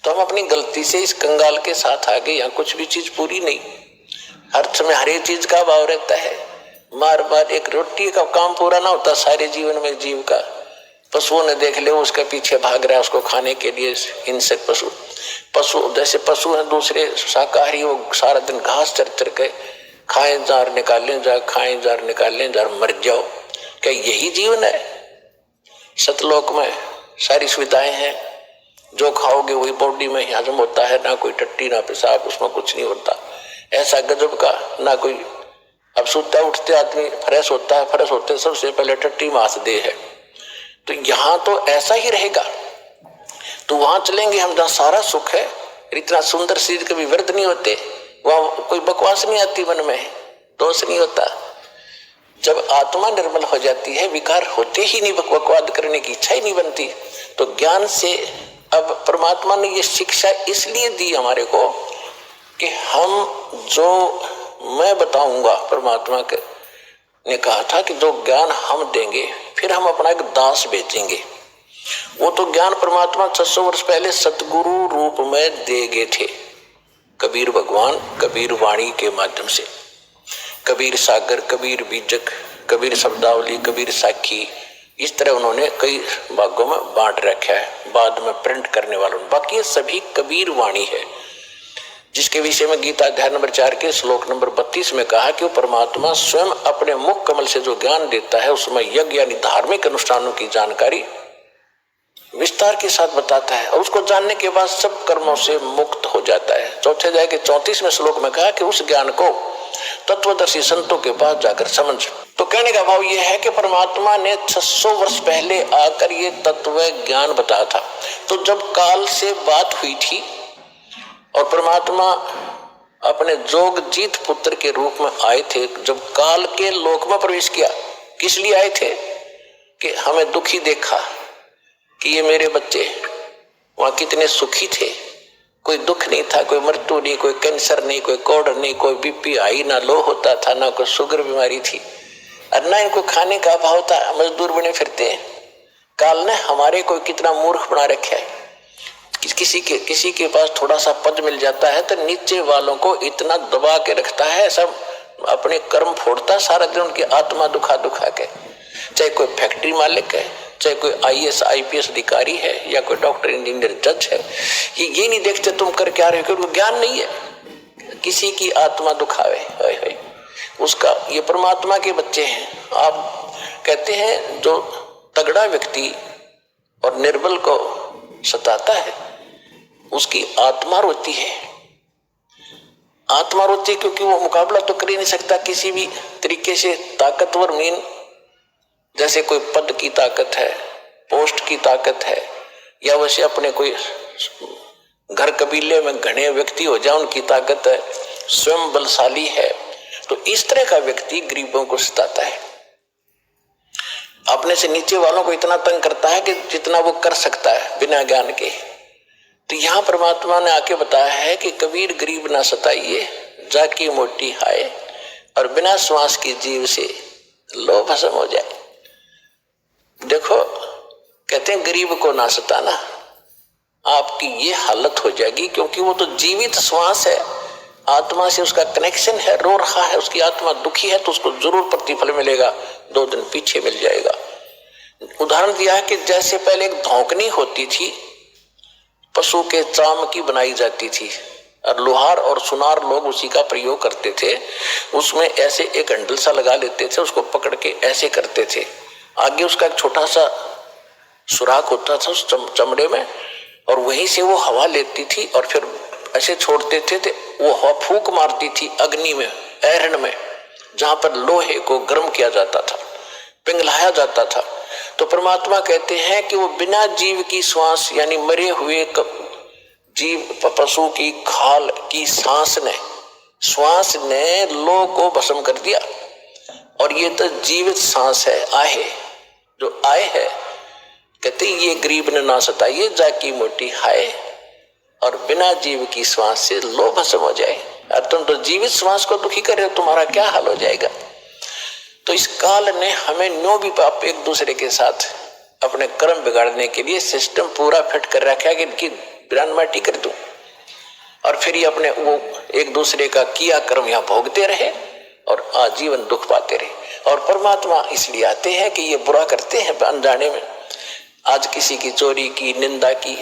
तो हम अपनी गलती से इस कंगाल के साथ आ गए। यहाँ कुछ भी चीज पूरी नहीं, हर समय हर एक चीज का अभाव रहता है। मार मार एक रोटी का काम पूरा ना होता सारे जीवन में जीव का। पशुओं ने देख ले, उसके पीछे भाग रहा है उसको खाने के लिए, हिंसक पशु। पशु, जैसे पशु हैं दूसरे शाकाहारी, वो सारा दिन घास चर चर के खाएं जार निकालें जार, खाएं जार निकालें जार, मर जाओ। क्या यही जीवन है? सतलोक में सारी सुविधाएं हैं, जो खाओगे वही बॉडी में हजम होता है, ना कोई टट्टी ना पेशाब, उसमें कुछ नहीं होता। ऐसा गजब का ना कोई, अब सोता उठते आदमी फ्रेश होता है, फ्रेश होते सबसे पहले टट्टी मास दे है। तो यहाँ तो ऐसा ही रहेगा। तो वहां चलेंगे हम जहाँ सारा सुख है, इतना सुंदर चीज कभी व्यर्थ नहीं होते, वहां कोई बकवास नहीं आती, मन में दोष नहीं होता। जब आत्मा निर्मल हो जाती है, विकार होते ही नहीं, बकवाद करने की इच्छा ही नहीं बनती। तो ज्ञान से अब परमात्मा ने ये शिक्षा इसलिए दी हमारे को कि हम जो मैं बताऊंगा, परमात्मा के ने कहा था कि जो ज्ञान हम देंगे फिर हम अपना एक दास बेचेंगे। वो तो ज्ञान परमात्मा 600 वर्ष पहले सतगुरु रूप में दे गए थे, कबीर भगवान कबीर वाणी के माध्यम से। कबीर सागर, कबीर बीजक, कबीर शब्दावली, कबीर साखी, इस तरह उन्होंने कई भागों में बांट रखा है, बाद में प्रिंट करने वालों। बाकी ये सभी कबीर वाणी है, जिसके विषय में गीता अध्याय नंबर 4 के श्लोक नंबर 32 में कहा कि वो परमात्मा स्वयं अपने मुख कमल से जो ज्ञान देता है उसमें यज्ञ यानी धार्मिक अनुष्ठानों की जानकारी विस्तार के साथ बताता है, और उसको जानने के बाद सब कर्मों से मुक्त हो जाता है। चौथे अध्याय के 34वें श्लोक में कहा कि उस ज्ञान को तत्वदर्शी संतों के पास जाकर समझ। तो कहने का भाव यह है कि परमात्मा ने 600 वर्ष पहले आकर ये तत्व ज्ञान बताया था। तो जब काल से बात हुई थी और परमात्मा अपने जोगजीत पुत्र के रूप में आए थे, जब काल के लोक में प्रवेश किया, किस लिए आए थे? कि हमें दुखी देखा कि ये मेरे बच्चे वहां कितने सुखी थे, कोई दुख नहीं था, कोई मृत्यु नहीं, कोई कैंसर नहीं, कोई कोढ़ नहीं, कोई बीपी हाई ना लो होता था, ना कोई शुगर बीमारी थी, और ना इनको खाने का अभाव था, मजदूर बने फिरते हैं। काल ने हमारे को कितना मूर्ख बना रखा है। किसी के पास थोड़ा सा पद मिल जाता है तो नीचे वालों को इतना दबा के रखता है, सब अपने कर्म फोड़ता सारा दिन, उनकी आत्मा दुखा दुखा के। चाहे कोई फैक्ट्री मालिक है, चाहे कोई IAS IPS अधिकारी है, या कोई डॉक्टर इंजीनियर जज है, ये नहीं देखते तुम कर क्या रहे हो, ज्ञान नहीं है, किसी की आत्मा दुखावे उसका। ये परमात्मा के बच्चे हैं। आप कहते हैं जो तगड़ा व्यक्ति और निर्बल को सताता है उसकी आत्मा रोती है, आत्मा रोती है, क्योंकि वो मुकाबला तो कर ही नहीं सकता किसी भी तरीके से। ताकतवर मीन जैसे कोई पद की ताकत है, पोस्ट की ताकत है, या वैसे अपने कोई घर कबीले में घने व्यक्ति हो जाए उनकी ताकत है, स्वयं बलशाली है। तो इस तरह का व्यक्ति गरीबों को सताता है, अपने से नीचे वालों को इतना तंग करता है कि जितना वो कर सकता है बिना ज्ञान के। तो यहाँ परमात्मा ने आके बताया है कि कबीर गरीब ना सताइए, जाकी मोटी हाय, और बिना श्वास की जीव से लो भस्म हो जाए। देखो कहते हैं गरीब को ना सताना, आपकी ये हालत हो जाएगी, क्योंकि वो तो जीवित श्वास है, आत्मा से उसका कनेक्शन है, रो रहा है, उसकी आत्मा दुखी है, तो उसको जरूर प्रतिफल मिलेगा, 2 दिन पीछे मिल जाएगा। उदाहरण दिया है कि जैसे पहले एक धौंकनी होती थी, पशु के चाम की बनाई जाती थी, और लोहार और सुनार लोग उसी का प्रयोग करते थे। उसमें ऐसे एक हैंडल सा लगा लेते थे, उसको पकड़ के ऐसे करते थे, आगे उसका एक छोटा सा सुराख होता था उस चमड़े में, और वहीं से वो हवा लेती थी और फिर ऐसे छोड़ते थे, वो हवा फूंक मारती थी अग्नि में, ऐरण में, जहां पर लोहे को गर्म किया जाता था, पिघलाया जाता था। तो परमात्मा कहते हैं कि वो बिना जीव की श्वास यानी मरे हुए जीव पशु की खाल की श्वास ने लो को भस्म कर दिया, और ये तो जीवित सांस है, आहे जो आए है। कहते ये गरीब ने ना सताइए, जाकी मोटी हाय, और बिना जीव की श्वास से लो भस्म हो जाए। और तुम तो जीवित श्वास को दुखी कर रहे हो, तुम्हारा क्या हाल हो जाएगा। तो इस काल ने हमें नो भी पाप एक दूसरे के साथ अपने कर्म बिगाड़ने के लिए सिस्टम पूरा फिट कर रखा है कि इनकी बिरान माटी कर दूं, और फिर ये अपने वो एक दूसरे का किया कर्म यहाँ भोगते रहे और आजीवन दुख पाते रहे। और परमात्मा इसलिए आते हैं कि ये बुरा करते हैं अनजाने में। आज किसी की चोरी की, निंदा की,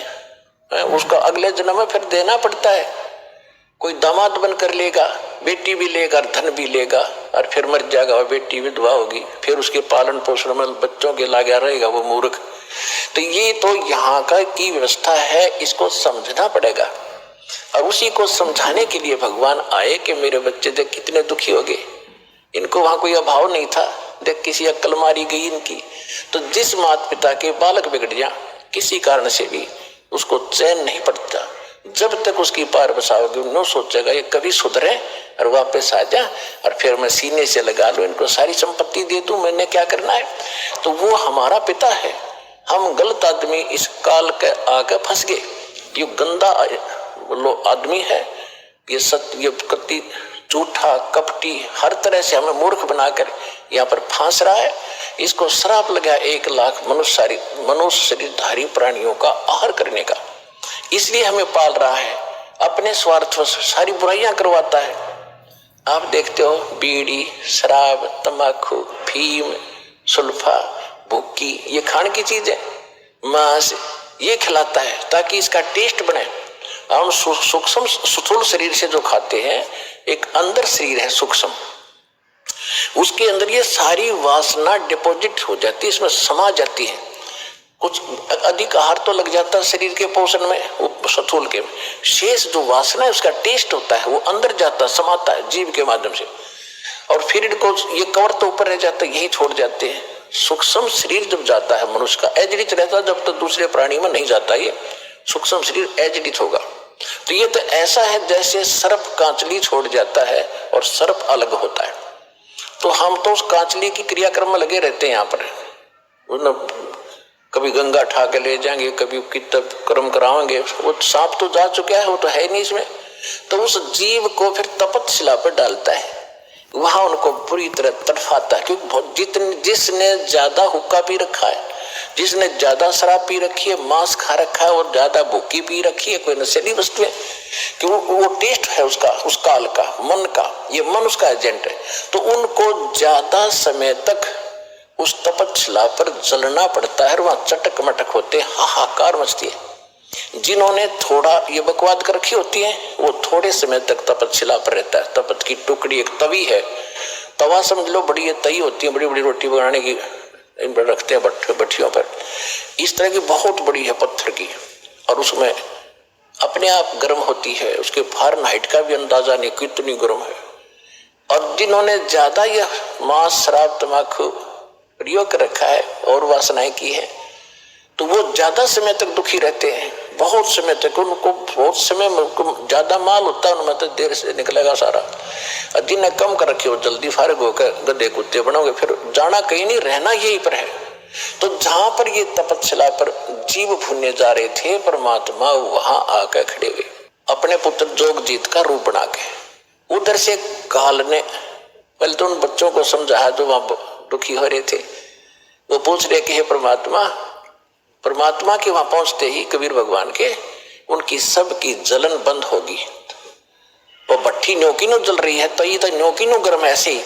उसका अगले जन्म में फिर देना पड़ता है। कोई दामाद बनकर लेगा, बेटी भी लेगा, धन भी लेगा, और फिर मर जाएगा और बेटी विधवा होगी, फिर उसके पालन पोषण में बच्चों के लगा रहेगा वो मूर्ख। तो ये तो यहाँ का की व्यवस्था है, इसको समझना पड़ेगा। और उसी को समझाने के लिए भगवान आए कि मेरे बच्चे देख कितने दुखी हो गए, इनको वहां कोई अभाव नहीं था, देख किसी अक्ल मारी गई इनकी। तो जिस माता पिता के बालक बिगड़ जाए किसी कारण से भी, उसको चैन नहीं पड़ता जब तक उसकी पार बसाओगे। न सोचेगा ये कभी सुधरे और वापस आ जा और फिर मैं सीने से लगा लूं, इनको सारी संपत्ति दे दूं, मैंने क्या करना है। तो वो हमारा पिता है। हम गलत आदमी इस काल के आके फंस गए। ये गंदा आदमी है, ये सत्य, ये कति झूठा कपटी, हर तरह से हमें मूर्ख बनाकर यहाँ पर फांस रहा है। इसको श्राप लगा 1 लाख मनुष्य शरीरधारी प्राणियों का आहार करने का। इसलिए हमें पाल रहा है, अपने स्वार्थ सारी बुराइयां करवाता है। आप देखते हो बीड़ी, शराब, तंबाकू, फीम, सुल्फा, भुक्की, ये खाने की चीज है। मांस ये खिलाता है ताकि इसका टेस्ट बने। हम सूक्ष्म स्थूल शरीर से जो खाते हैं, एक अंदर शरीर है सूक्ष्म, उसके अंदर ये सारी वासना डिपॉजिट हो जाती है, इसमें समा जाती है। कुछ अधिक आहार तो लग जाता है शरीर के पोषण में, वो स्थूल के शेष जो वासना है उसका टेस्ट होता है, वो अंदर जाता है, समाता है जीव के माध्यम से। और फिर इनको ये कवर तो ऊपर रह जाता है, यही छोड़ जाते हैं। सूक्ष्म शरीर जब जाता है मनुष्य का एजडित रहता है, जब तक दूसरे प्राणी में नहीं जाता ये सूक्ष्म शरीर एजडित होगा। तो ये तो ऐसा है जैसे सर्प कांचली छोड़ जाता है और सर्प अलग होता है। तो हम तो उस कांचली की क्रियाक्रम में लगे रहते हैं। यहाँ पर कभी गंगा ठा के ले जाएंगे, कभी कितब कर्म कराएंगे। वो सांप तो जा चुका है, वो तो है नहीं इसमें। तो उस जीव को फिर तपतशिला पर डालता है, वहां उनको बुरी तरह तड़फाता है। क्योंकि जिसने ज्यादा हुक्का पी रखा है, जिसने ज्यादा शराब पी रखी है, मांस खा रखा है और ज्यादा भूखी पी रखी है, कोई नशीली वस्तु है, कि वो टेस्ट है उसका, उस काल का, मन का, ये मन उसका एजेंट है। तो उनको ज्यादा समय तक उस तपतशिला पर जलना पड़ता है, वहां चटक मटक होते, हाहाकार मचती है। जिन्होंने थोड़ा ये बकवाद कर रखी होती है, वो थोड़े समय तक तपतशिला पर रहता है। तपत की टुकड़ी एक तवी है, तवा समझ लो, बड़ी ये तई होती है, बड़ी बड़ी रोटी बनाने की, इन पर रखते हैं भट्टियों पर। इस तरह की बहुत बड़ी है पत्थर की, और उसमें अपने आप गर्म होती है, उसके फारेनहाइट का भी अंदाजा नहीं कितनी गर्म है। और जिन्होंने ज्यादा यह मांस, शराब, तंबाकू प्रयोग कर रखा है और वासनाएं की है, तो वो ज्यादा समय तक दुखी रहते हैं, बहुत समय तक। उनको बहुत समय में ज्यादा माल होता है, उनमें तो देर से निकलेगा सारा। जिन्हें कम कर रखे हो जल्दी फारिग होकर गधे कुत्ते बनोगे, फिर जाना कहीं नहीं, रहना यहीं पर है। तो जहां पर ये तपतशिला पर जीव भूनने जा रहे थे, परमात्मा वहां आकर खड़े हुए, अपने पुत्र जोगजीत का रूप बना के। उधर से काल ने पहले तो उन बच्चों को समझाया जो वहां दुखी हो रहे थे। वो पूछ रहे कि हे परमात्मा, परमात्मा के वहां पहुंचते ही कबीर भगवान के, उनकी सबकी जलन बंद होगी। वो भट्टी न्योकी नो जल रही है, तो ये तो न्योकी नो गर्म ऐसे ही,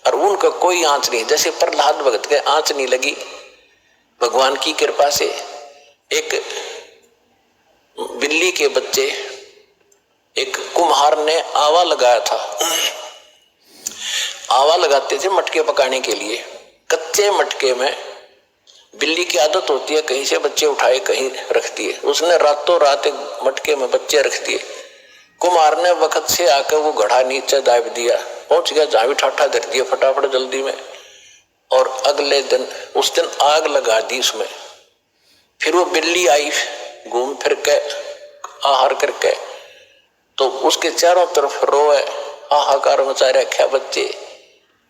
और उनका कोई आंच नहीं। जैसे प्रहलाद भगत के आंच नहीं लगी, भगवान की कृपा से एक बिल्ली के बच्चे, एक कुम्हार ने आवा लगाया था। आवा लगाते थे मटके पकाने के लिए। कच्चे मटके में बिल्ली की आदत होती है कहीं से बच्चे उठाए कहीं रखती है। उसने रातों रात एक मटके में बच्चे रख दिए। कुम्हार ने वक्त से आकर वो घड़ा नीचे दाब दिया, पहुंच गया जहां भी ठाठा धर दिया फटाफट जल्दी में, और अगले दिन उस दिन आग लगा दी उसमें। फिर वो बिल्ली आई घूम फिर के आहार करके, तो उसके चारों तरफ रोए, हाहाकार मचा रखा, बच्चे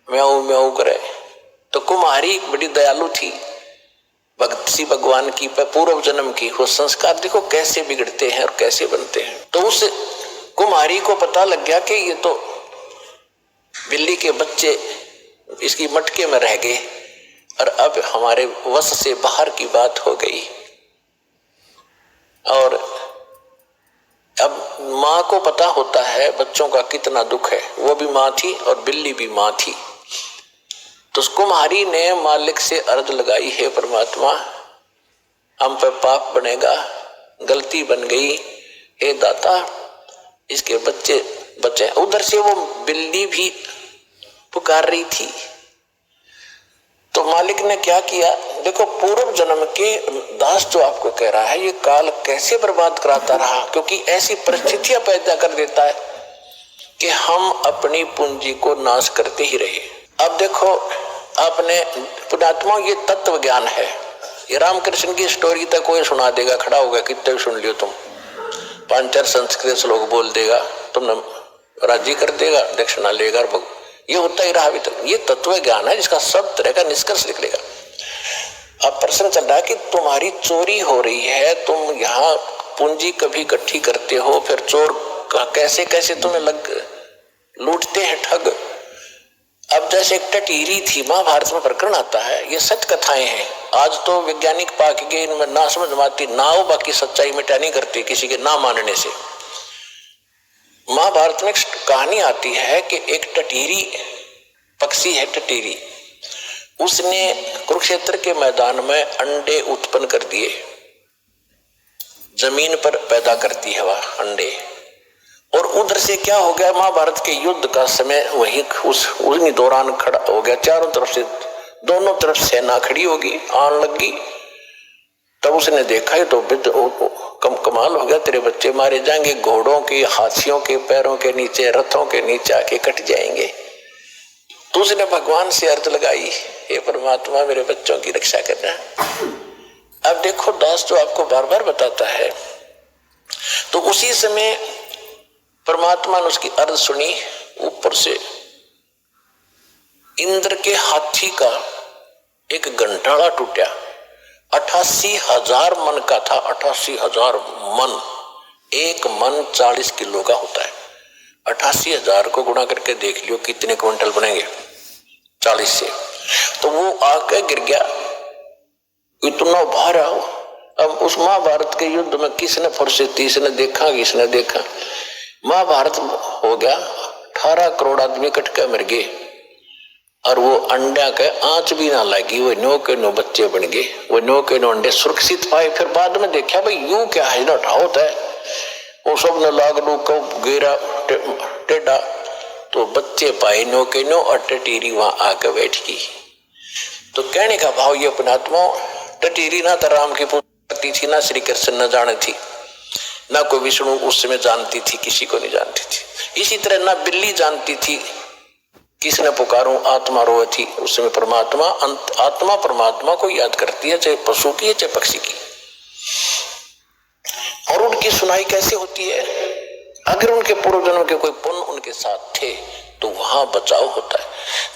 म्याऊ म्याऊ करे। तो कुम्हारी बड़ी दयालु थी, भक्त सी भगवान की, पूर्व जन्म की, वो संस्कार देखो कैसे बिगड़ते हैं और कैसे बनते हैं। तो उस कुम्हारी को पता लग गया कि ये तो बिल्ली के बच्चे इसकी मटके में रह गए और अब हमारे वश से बाहर की बात हो गई। और अब माँ को पता होता है बच्चों का कितना दुख है, वो भी माँ थी और बिल्ली भी माँ थी। तो कुम्हारी ने मालिक से अर्ज लगाई, हे परमात्मा, हम पे पाप बनेगा, गलती बन गई, हे दाता इसके बच्चे बचे। उधर से वो बिल्ली भी पुकार रही थी। तो मालिक ने क्या किया, देखो पूर्व जन्म के दास जो आपको कह रहा है ये काल कैसे बर्बाद कराता रहा, क्योंकि ऐसी परिस्थितियां पैदा कर देता है कि हम अपनी पूंजी को नाश करते ही रहे। अब देखो आपने पुण्यात्मा, ये तत्व ज्ञान है। ये रामकृष्ण की स्टोरी तक कोई सुना देगा, खड़ा होगा, कितने सुन लियो तुम, 5-4 संस्कृत श्लोक बोल देगा, तुमने राजी कर देगा, दक्षिणा लेगा, ये होता ही रहा अभी तक। ये तत्व ज्ञान है जिसका सब तरह का निष्कर्ष निकलेगा। अब प्रश्न चल रहा है कि तुम्हारी चोरी हो रही है, तुम यहाँ पूंजी कभी इकट्ठी करते हो, फिर चोर कैसे कैसे तुम्हें लूटते हैं ठग। अब जैसे एक टटीरी थी, महाभारत में प्रकरण आता है, ये सच कथाएं हैं। आज तो वैज्ञानिक पाक के इनमें ना समझ माती ना हो, बाकी सच्चाई मिटा नहीं करती किसी के ना मानने से। महाभारत में कहानी आती है कि एक टटीरी पक्षी है, टटीरी, उसने कुरुक्षेत्र के मैदान में अंडे उत्पन्न कर दिए, जमीन पर पैदा करती है वह अंडे। और उधर से क्या हो गया, महाभारत के युद्ध का समय वही उसी दौरान खड़ा हो गया, चारों तरफ से दोनों तरफ सेना खड़ी होगी, आन लगी। तब उसने देखा ही तो कमाल हो गया, तेरे बच्चे मारे जाएंगे, घोड़ों के, हाथियों के पैरों के नीचे, रथों के नीचे आके कट जाएंगे। तो उसने भगवान से अर्ज लगाई, हे परमात्मा मेरे बच्चों की रक्षा करना। अब देखो दास जो आपको बार बार बताता है, तो उसी समय परमात्मा ने उसकी अर्ज सुनी। ऊपर से इंद्र के हाथी का एक घंटाड़ा टूटा, 88,000 मन का था, 88,000 मन। एक मन 40 किलो का होता है, 88,000 को गुणा करके देख लियो कितने क्विंटल बनेंगे 40 से। तो वो आके गिर गया, इतना भार आओ। अब उस महाभारत के युद्ध में किसने फुर्सत थी, इसने देखा, किसने देखा, महाभारत हो गया, 18 करोड़ आदमी कट के मर गए, और वो अंडा के आंच भी ना लगी, वो 9 के 9 बच्चे बन गए, वो 9 के 9 अंडे सुरक्षित पाए। फिर बाद में देखा भाई यूं क्या है, ना होता है, वो सब ने लाग लू को गेरा टेढ़ा, तो बच्चे पाए 9 के 9, और टटीरी वहां आकर बैठ गई। तो कहने का भाव ये अपनात्मा, टटीरी ना तो राम की पूजा करती थी, ना श्री कृष्ण न जाने थी, ना कोई विष्णु उस समय जानती थी, किसी को नहीं जानती थी। इसी तरह ना बिल्ली जानती थी किसने पुकारूं, आत्मा रोए थी उस समय परमात्मा। आत्मा परमात्मा को याद करती है, चाहे पशु की है चाहे पक्षी की। और उनकी सुनाई कैसे होती है, अगर उनके पूर्व जन्म के कोई पुण्य उनके साथ थे तो वहां बचाव होता है।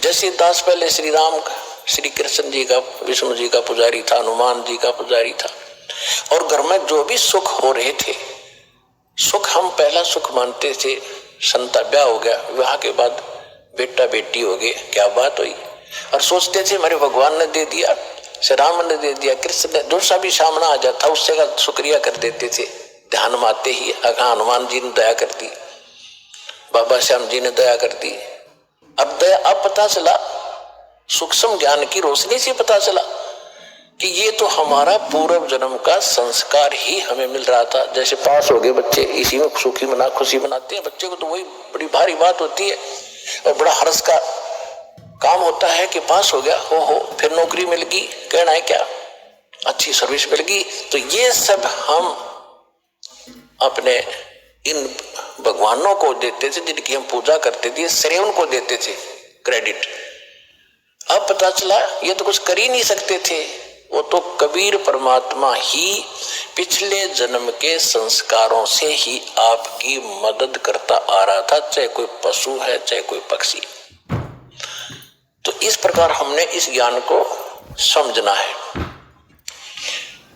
जैसे दास पहले श्री राम, श्री कृष्ण जी का, विष्णु जी का पुजारी था, हनुमान जी का पुजारी था, और घर में जो भी सुख हो रहे थे, सुख हम पहला सुख मानते थे, संता ब्याह हो गया, विवाह के बाद बेटा बेटी हो गए, क्या बात हुई, और सोचते थे हमारे भगवान ने दे दिया, श्री राम ने दे दिया, कृष्ण ने, जो सा भी सामना आ जाता उससे का शुक्रिया कर देते थे। ध्यान में आते ही हनुमान जी ने दया कर दी, बाबा श्याम जी ने दया कर दी। अब दया, अब पता चला, सूक्ष्म ज्ञान की रोशनी से पता चला कि ये तो हमारा पूर्व जन्म का संस्कार ही हमें मिल रहा था। जैसे पास हो गए बच्चे, इसी में सुखी मना खुशी मनाते हैं बच्चे को, तो वही बड़ी भारी बात होती है और बड़ा हर्ष का काम होता है कि पास हो गया, हो फिर नौकरी मिल गई, कहना है क्या, अच्छी सर्विस मिल गई। तो ये सब हम अपने इन भगवानों को देते थे जिनकी हम पूजा करते थे, श्रेय उनको देते थे क्रेडिट। अब पता चला ये तो कुछ कर ही नहीं सकते थे, वो तो कबीर परमात्मा ही पिछले जन्म के संस्कारों से ही आपकी मदद करता आ रहा था, चाहे कोई पशु है चाहे कोई पक्षी। तो इस प्रकार हमने इस ज्ञान को समझना है।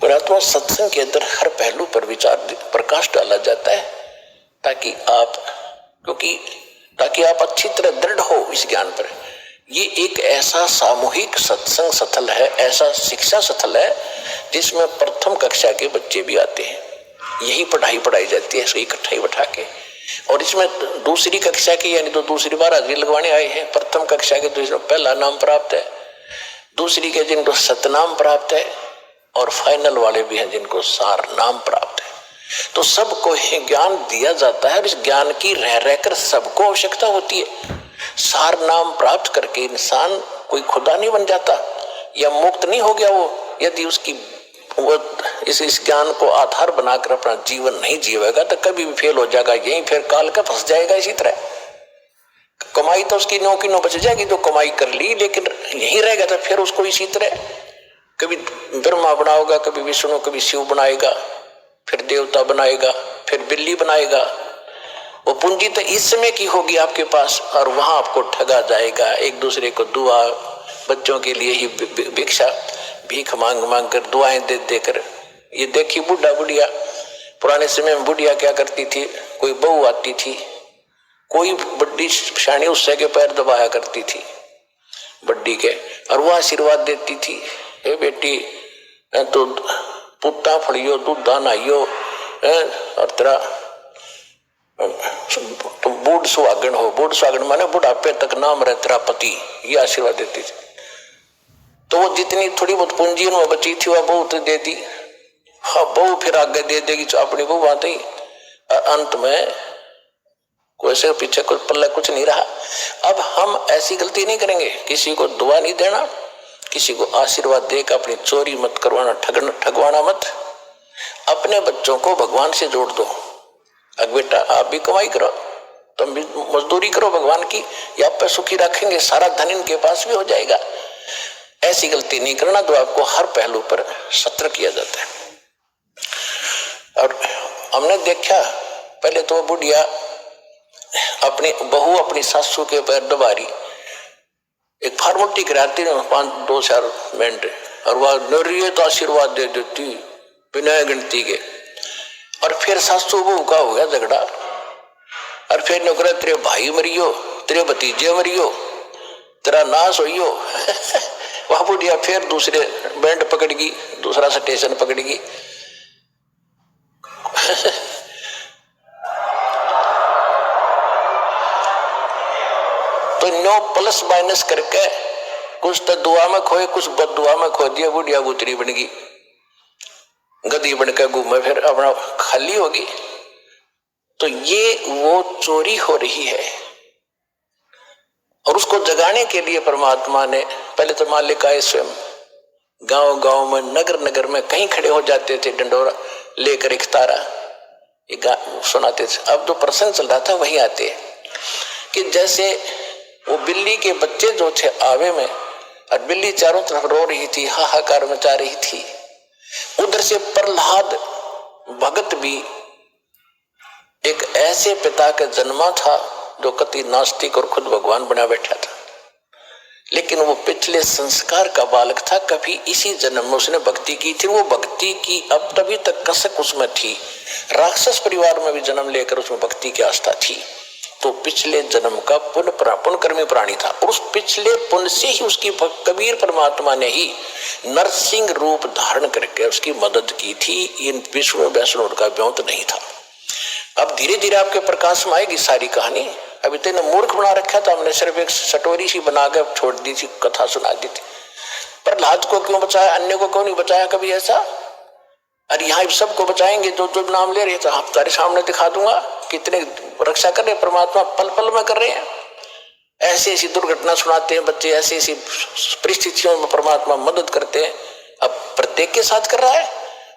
परमात्मा सत्संग के अंदर हर पहलू पर विचार प्रकाश डाला जाता है ताकि आप अच्छी तरह दृढ़ हो इस ज्ञान पर। ये एक ऐसा सामूहिक सत्संग स्थल है, ऐसा शिक्षा स्थल है जिसमें प्रथम कक्षा के बच्चे भी आते हैं, यही पढ़ाई पढ़ाई जाती है इकट्ठा ही बैठा के। और इसमें दूसरी कक्षा के यानी तो दूसरी बार हाजिरी लगवाने आए हैं, प्रथम कक्षा के तो पहला नाम प्राप्त है, दूसरी के जिनको सतनाम प्राप्त है, और फाइनल वाले भी हैं जिनको सार नाम प्राप्त है। तो सबको ही ज्ञान दिया जाता है और इस ज्ञान की रह रहकर सबको आवश्यकता होती है। सार नाम प्राप्त करके इंसान कोई खुदा नहीं बन जाता या मुक्त नहीं हो गया वो, यदि उसकी वो इस ज्ञान को आधार बनाकर अपना जीवन नहीं जीवेगा तो कभी भी फेल हो जाएगा, यहीं फिर काल का फंस जाएगा। इसी तरह कमाई तो उसकी नो की नो बच जाएगी, जो कमाई कर ली, लेकिन यहीं रहेगा तो फिर उसको इसी तरह कभी ब्रह्मा बनाएगा, कभी विष्णु, कभी शिव बनाएगा, फिर देवता बनाएगा, फिर बिल्ली बनाएगा। वो पूंजी तो इस समय की होगी आपके पास और वहां आपको ठगा जाएगा। एक दूसरे को दुआ, बच्चों के लिए ही भिक्षा भीख मांग मांग कर, दुआएं दे देकर। ये देखिए बुढ़ा बुढ़िया, पुराने समय में बुढ़िया क्या करती थी, कोई बहू आती थी, कोई बड्डी शानी उससे के पैर दबाया करती थी बड्डी के, और वह आशीर्वाद देती थी, हे बेटी तो पुत्ता फड़ियो, दूधा नहाइयो और तेरा तुम बूढ़ सुहागन हो। बूढ़ सुहागन माने बुढ़ापे तक नाम रहे तेरा पति, ये आशीर्वाद देती थी। तो वो जितनी थोड़ी बहुत पूंजी में बची थी वह बहुत दे दी। हाँ, बहू फिर आगे दे देगी अपनी बहू आती, अंत में कोई से पीछे कुछ पल्ला कुछ नहीं रहा। अब हम ऐसी गलती नहीं करेंगे, किसी को दुआ नहीं देना, किसी को आशीर्वाद देकर अपनी चोरी मत करवाना, ठगवाना मत। अपने बच्चों को भगवान से जोड़ दो। अब बेटा आप भी कमाई करो, तुम भी मजदूरी करो भगवान की, या आप पे सुखी रखेंगे, सारा धन इनके पास भी हो जाएगा। ऐसी गलती नहीं करना तो आपको हर पहलू पर सत्र किया जाता है। और हमने देखा पहले तो बुढ़िया अपनी बहू अपनी सासू के पैर दबा रही, एक फॉर्मेलिटी कराती 5-2-4 मिनट, और वह नरियत आशीर्वाद दे देती बिना गिनती के। और फिर सासू बहू का हो गया झगड़ा, और फिर नौकरा तेरे भाई मरियो, तेरे भतीजे मरियो, तेरा नाश होइयो। वह बुढ़िया फिर दूसरे बैंड पकड़गी, दूसरा स्टेशन पकड़गी। तो 9 प्लस माइनस करके कुछ तो दुआ में खोए, कुछ बद दुआ में खो दिया। बुढ़िया गुतरी बन गई, गधी बनकर घूमे, फिर अपना खाली होगी। तो ये वो चोरी हो रही है, और उसको जगाने के लिए परमात्मा ने पहले तो मालिक आए स्वयं, गांव गांव में, नगर नगर में कहीं खड़े हो जाते थे डंडोरा लेकर, एक तारा सुनाते थे। अब जो प्रसंग चल रहा था वही आते कि जैसे वो बिल्ली के बच्चे जो थे आवे में, और बिल्ली चारों तरफ रो रही थी, हाहाकार मचा रही थी। उधर से प्रहलाद भगत भी एक ऐसे पिता का जन्मा था जो कति नास्तिक और खुद भगवान बना बैठा था, लेकिन वो पिछले संस्कार का बालक था। कभी इसी जन्म में उसने भक्ति की थी, वो भक्ति की अब तभी तक कसक उसमें थी। राक्षस परिवार में भी जन्म लेकर उसमें भक्ति की आस्था थी, तो पिछले जन्म का पुण्यकर्मी प्राणी था, और उस पिछले पुण्य से ही उसकी कबीर परमात्मा ने ही नरसिंह रूप धारण करके उसकी मदद की थी। इन विष्णु वैष्णु का व्योत नहीं था। अब धीरे धीरे आपके प्रकाश में आएगी सारी कहानी। अभी तो मूर्ख बना रखा था हमने, सिर्फ एक सटोरी सी बनाकर छोड़ दी थी, कथा सुना दी थी। प्रहलाद को क्यों बचाया, अन्य को क्यों नहीं बचाया कभी ऐसा? अरे यहाँ सबको बचाएंगे, जो जो नाम ले रहे थे आप तारे सामने दिखा दूंगा, कितने रक्षा कर रहे परमात्मा, पल पल में कर रहे हैं। ऐसी ऐसी दुर्घटना सुनाते हैं बच्चे, ऐसी ऐसी परिस्थितियों में परमात्मा मदद करते हैं। अब प्रत्येक के साथ कर रहा है,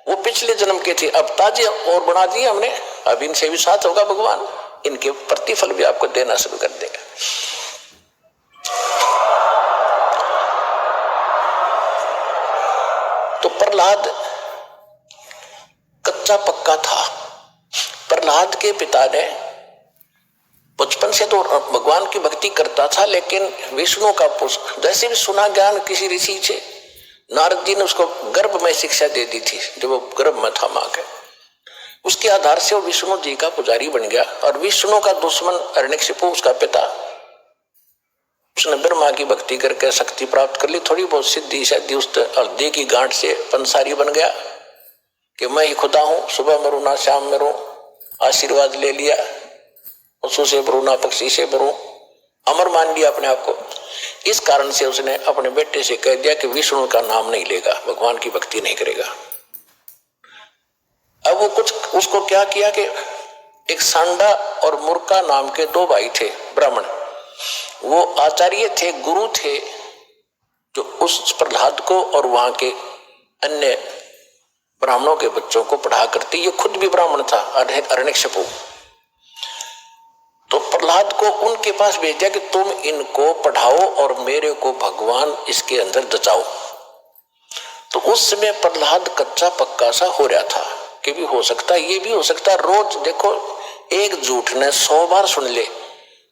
वो पिछले जन्म के थे, अब ताजे और बना दिए हमने, अब इनसे भी साथ होगा भगवान, इनके प्रतिफल भी आपको देना शुरू कर देगा। तो प्रहलाद कच्चा पक्का था। प्रहलाद के पिता ने बचपन से तो भगवान की भक्ति करता था, लेकिन विष्णु का पुष्प जैसे भी सुना ज्ञान किसी ऋषि से, नारद जी ने उसको गर्भ में शिक्षा दे दी थी, जब वो गर्भ में था मां के। उसके आधार से वो विष्णु जी का पुजारी बन गया, और विष्णु का दुश्मन हिरण्यकशिपु उसका पिता, उसने ब्रह्मा की भक्ति करके शक्ति प्राप्त कर ली, थोड़ी बहुत सिद्धि शादी उस हल्दी की गांठ से पंसारी बन गया कि मैं ही खुदा हूं, सुबह मरूं ना शाम मरूं, आशीर्वाद ले लिया, उसू से भरू ना पक्षी से भरू, अमर मान लिया अपने आप को। इस कारण से उसने अपने बेटे से कह दिया कि विष्णु का नाम नहीं लेगा, भगवान की भक्ति नहीं करेगा। अब वो कुछ उसको क्या किया कि एक सांडा और मुर्का नाम के दो भाई थे ब्राह्मण, वो आचार्य थे, गुरु थे, जो उस प्रहलाद को और वहां के अन्य ब्राह्मणों के बच्चों को पढ़ा करते। ये खुद भी ब्राह्मण था, हिरण्यकशिपु। तो प्रहलाद को उनके पास भेज दिया कि तुम इनको पढ़ाओ और मेरे को भगवान इसके अंदर दचाओ। तो उस समय प्रहलाद कच्चा पक्का सा हो रहा था कि भी हो सकता, ये भी हो सकता। रोज देखो, एक झूठ ने 100 बार सुन ले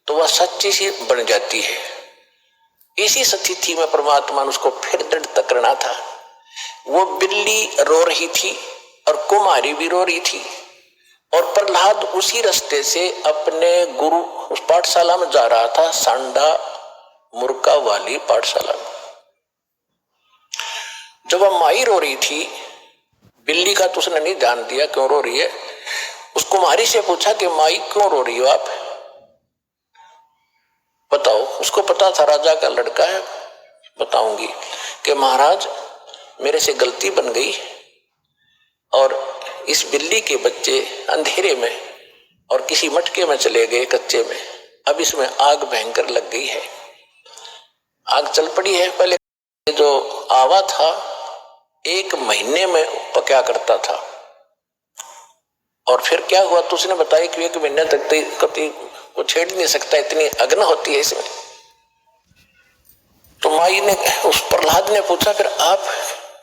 तो वह सच्ची सी बन जाती है। इसी स्थिति में परमात्मा ने उसको फिर दृढ़ करना था। वो बिल्ली रो रही थी और कुमारी भी रो रही थी, और प्रहलाद उसी रास्ते से अपने गुरु उस पाठशाला में जा रहा था, सांडा मुर्का वाली पाठशाला में। जब वह माई रो रही थी, बिल्ली का तो उसने नहीं ध्यान दिया क्यों रो रही है। उस कुमारी से पूछा कि माई क्यों रो रही हो आप, बताओ। उसको पता था राजा का लड़का है, बताऊंगी कि महाराज मेरे से गलती बन गई और इस बिल्ली के बच्चे अंधेरे में और किसी मटके में चले गए कच्चे में, अब इसमें आग भयंकर लग गई है, आग चल पड़ी है। पहले जो आवा था 1 महीने में पका करता था, और फिर क्या हुआ तो उसने बताया कि 1 महीने तक कभी वो छेड़ नहीं सकता, इतनी अग्नि होती है इसमें। तो माई ने, उस प्रहलाद ने पूछा फिर आप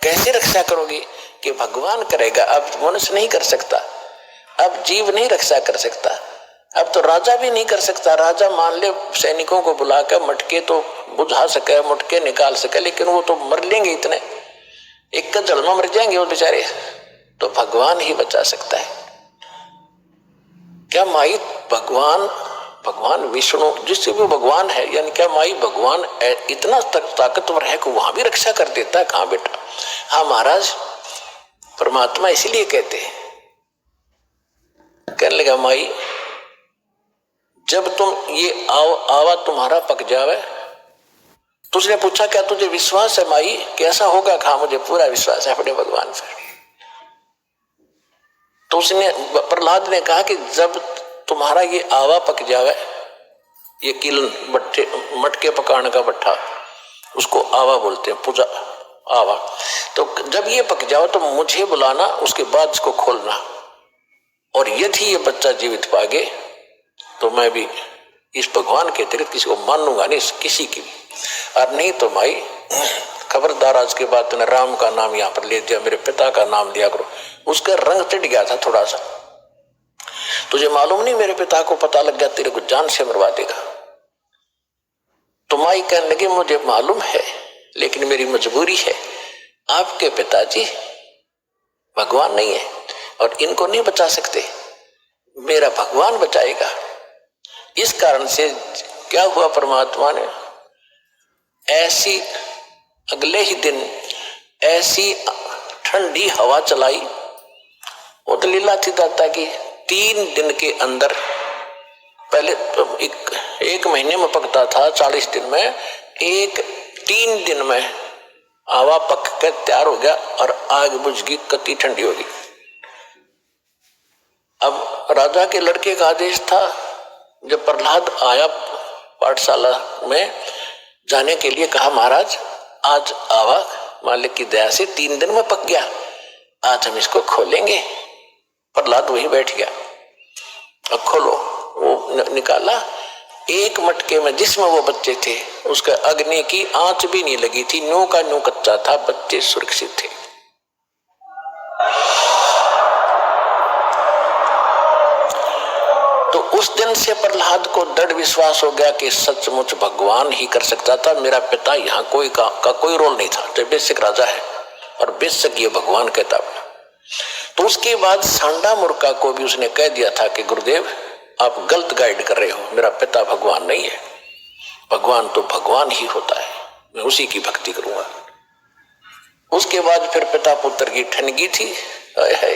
कैसे रक्षा करोगे, कि भगवान करेगा, अब मनुष्य नहीं कर सकता, अब जीव नहीं रक्षा कर सकता, अब तो राजा भी नहीं कर सकता। राजा मान ले सैनिकों को बुलाकर मटके तो बुझा सके, मटके निकाल सके, लेकिन वो तो मर लेंगे, इतने एक का जल में मर जाएंगे वो बेचारे, तो भगवान ही बचा सकता है। क्या माई भगवान विष्णु जिससे भी भगवान है, यानी क्या माई भगवान इतना ताकतवर है कि वहां भी रक्षा कर देता है? कहां बेटा। हाँ महाराज, परमात्मा इसीलिए कहते हैं। कहने लगा माई जब तुम ये आवा तुम्हारा पक जावे, तो उसने पूछा क्या तुझे विश्वास है माई कि ऐसा होगा? कहा मुझे पूरा विश्वास है अपने भगवान पर। तो उसने, प्रहलाद ने कहा कि जब तुम्हारा ये आवा पक जावे, ये किलन मटके पकाने का भट्ठा, उसको आवा बोलते हैं, पूजा आवा, तो जब ये पक जाओ तो मुझे बुलाना, उसके बाद इसको खोलना, और यदि ये बच्चा जीवित पागे तो मैं भी इस भगवान के अतिरिक्त किसी को मानूंगा नहीं, किसी की भी। और नहीं तो भाई खबरदार, आज के बाद तूने राम का नाम यहाँ पर ले दिया, मेरे पिता का नाम लिया करो। उसका रंग टिट गया था थोड़ा सा, तुझे मालूम नहीं मेरे पिता को पता लग गया तेरे को जान से मरवा देगा। तो माई कहने लगी मुझे मालूम है, लेकिन मेरी मजबूरी है, आपके पिताजी भगवान नहीं है और इनको नहीं बचा सकते, मेरा भगवान बचाएगा। इस कारण से क्या हुआ, परमात्मा ने ऐसी अगले ही दिन ऐसी ठंडी हवा चलाई, वो तो लीला थी दाता की। 3 दिन के अंदर, पहले तो एक महीने में पकता था, 40 दिन में, 3 दिन में आवा पक कर तैयार हो गया और आग बुझ गई, कति ठंडी होगी। अब राजा के लड़के का आदेश था, जब प्रहलाद आया पाठशाला में जाने के लिए, कहा महाराज आज आवा मालिक की दया से 3 दिन में पक गया, आज हम इसको खोलेंगे। प्रहलाद वहीं बैठ गया, अब खोलो। वो निकाला, एक मटके में जिसमें वो बच्चे थे उसका अग्नि की आंच भी नहीं लगी थी, न्यू का न्यू कच्चा था, बच्चे सुरक्षित थे। तो उस दिन से प्रहलाद को दृढ़ विश्वास हो गया कि सचमुच भगवान ही कर सकता था, मेरा पिता यहाँ कोई का कोई रोल नहीं था, जो बेशक राजा है और बेशक ये भगवान कहता। तो उसके बाद सांडा मुर्का को भी उसने कह दिया था कि गुरुदेव आप गलत गाइड कर रहे हो, मेरा पिता भगवान नहीं है, भगवान तो भगवान ही होता है, मैं उसी की भक्ति करूंगा। उसके बाद फिर पिता पुत्र की ठनगी थी, है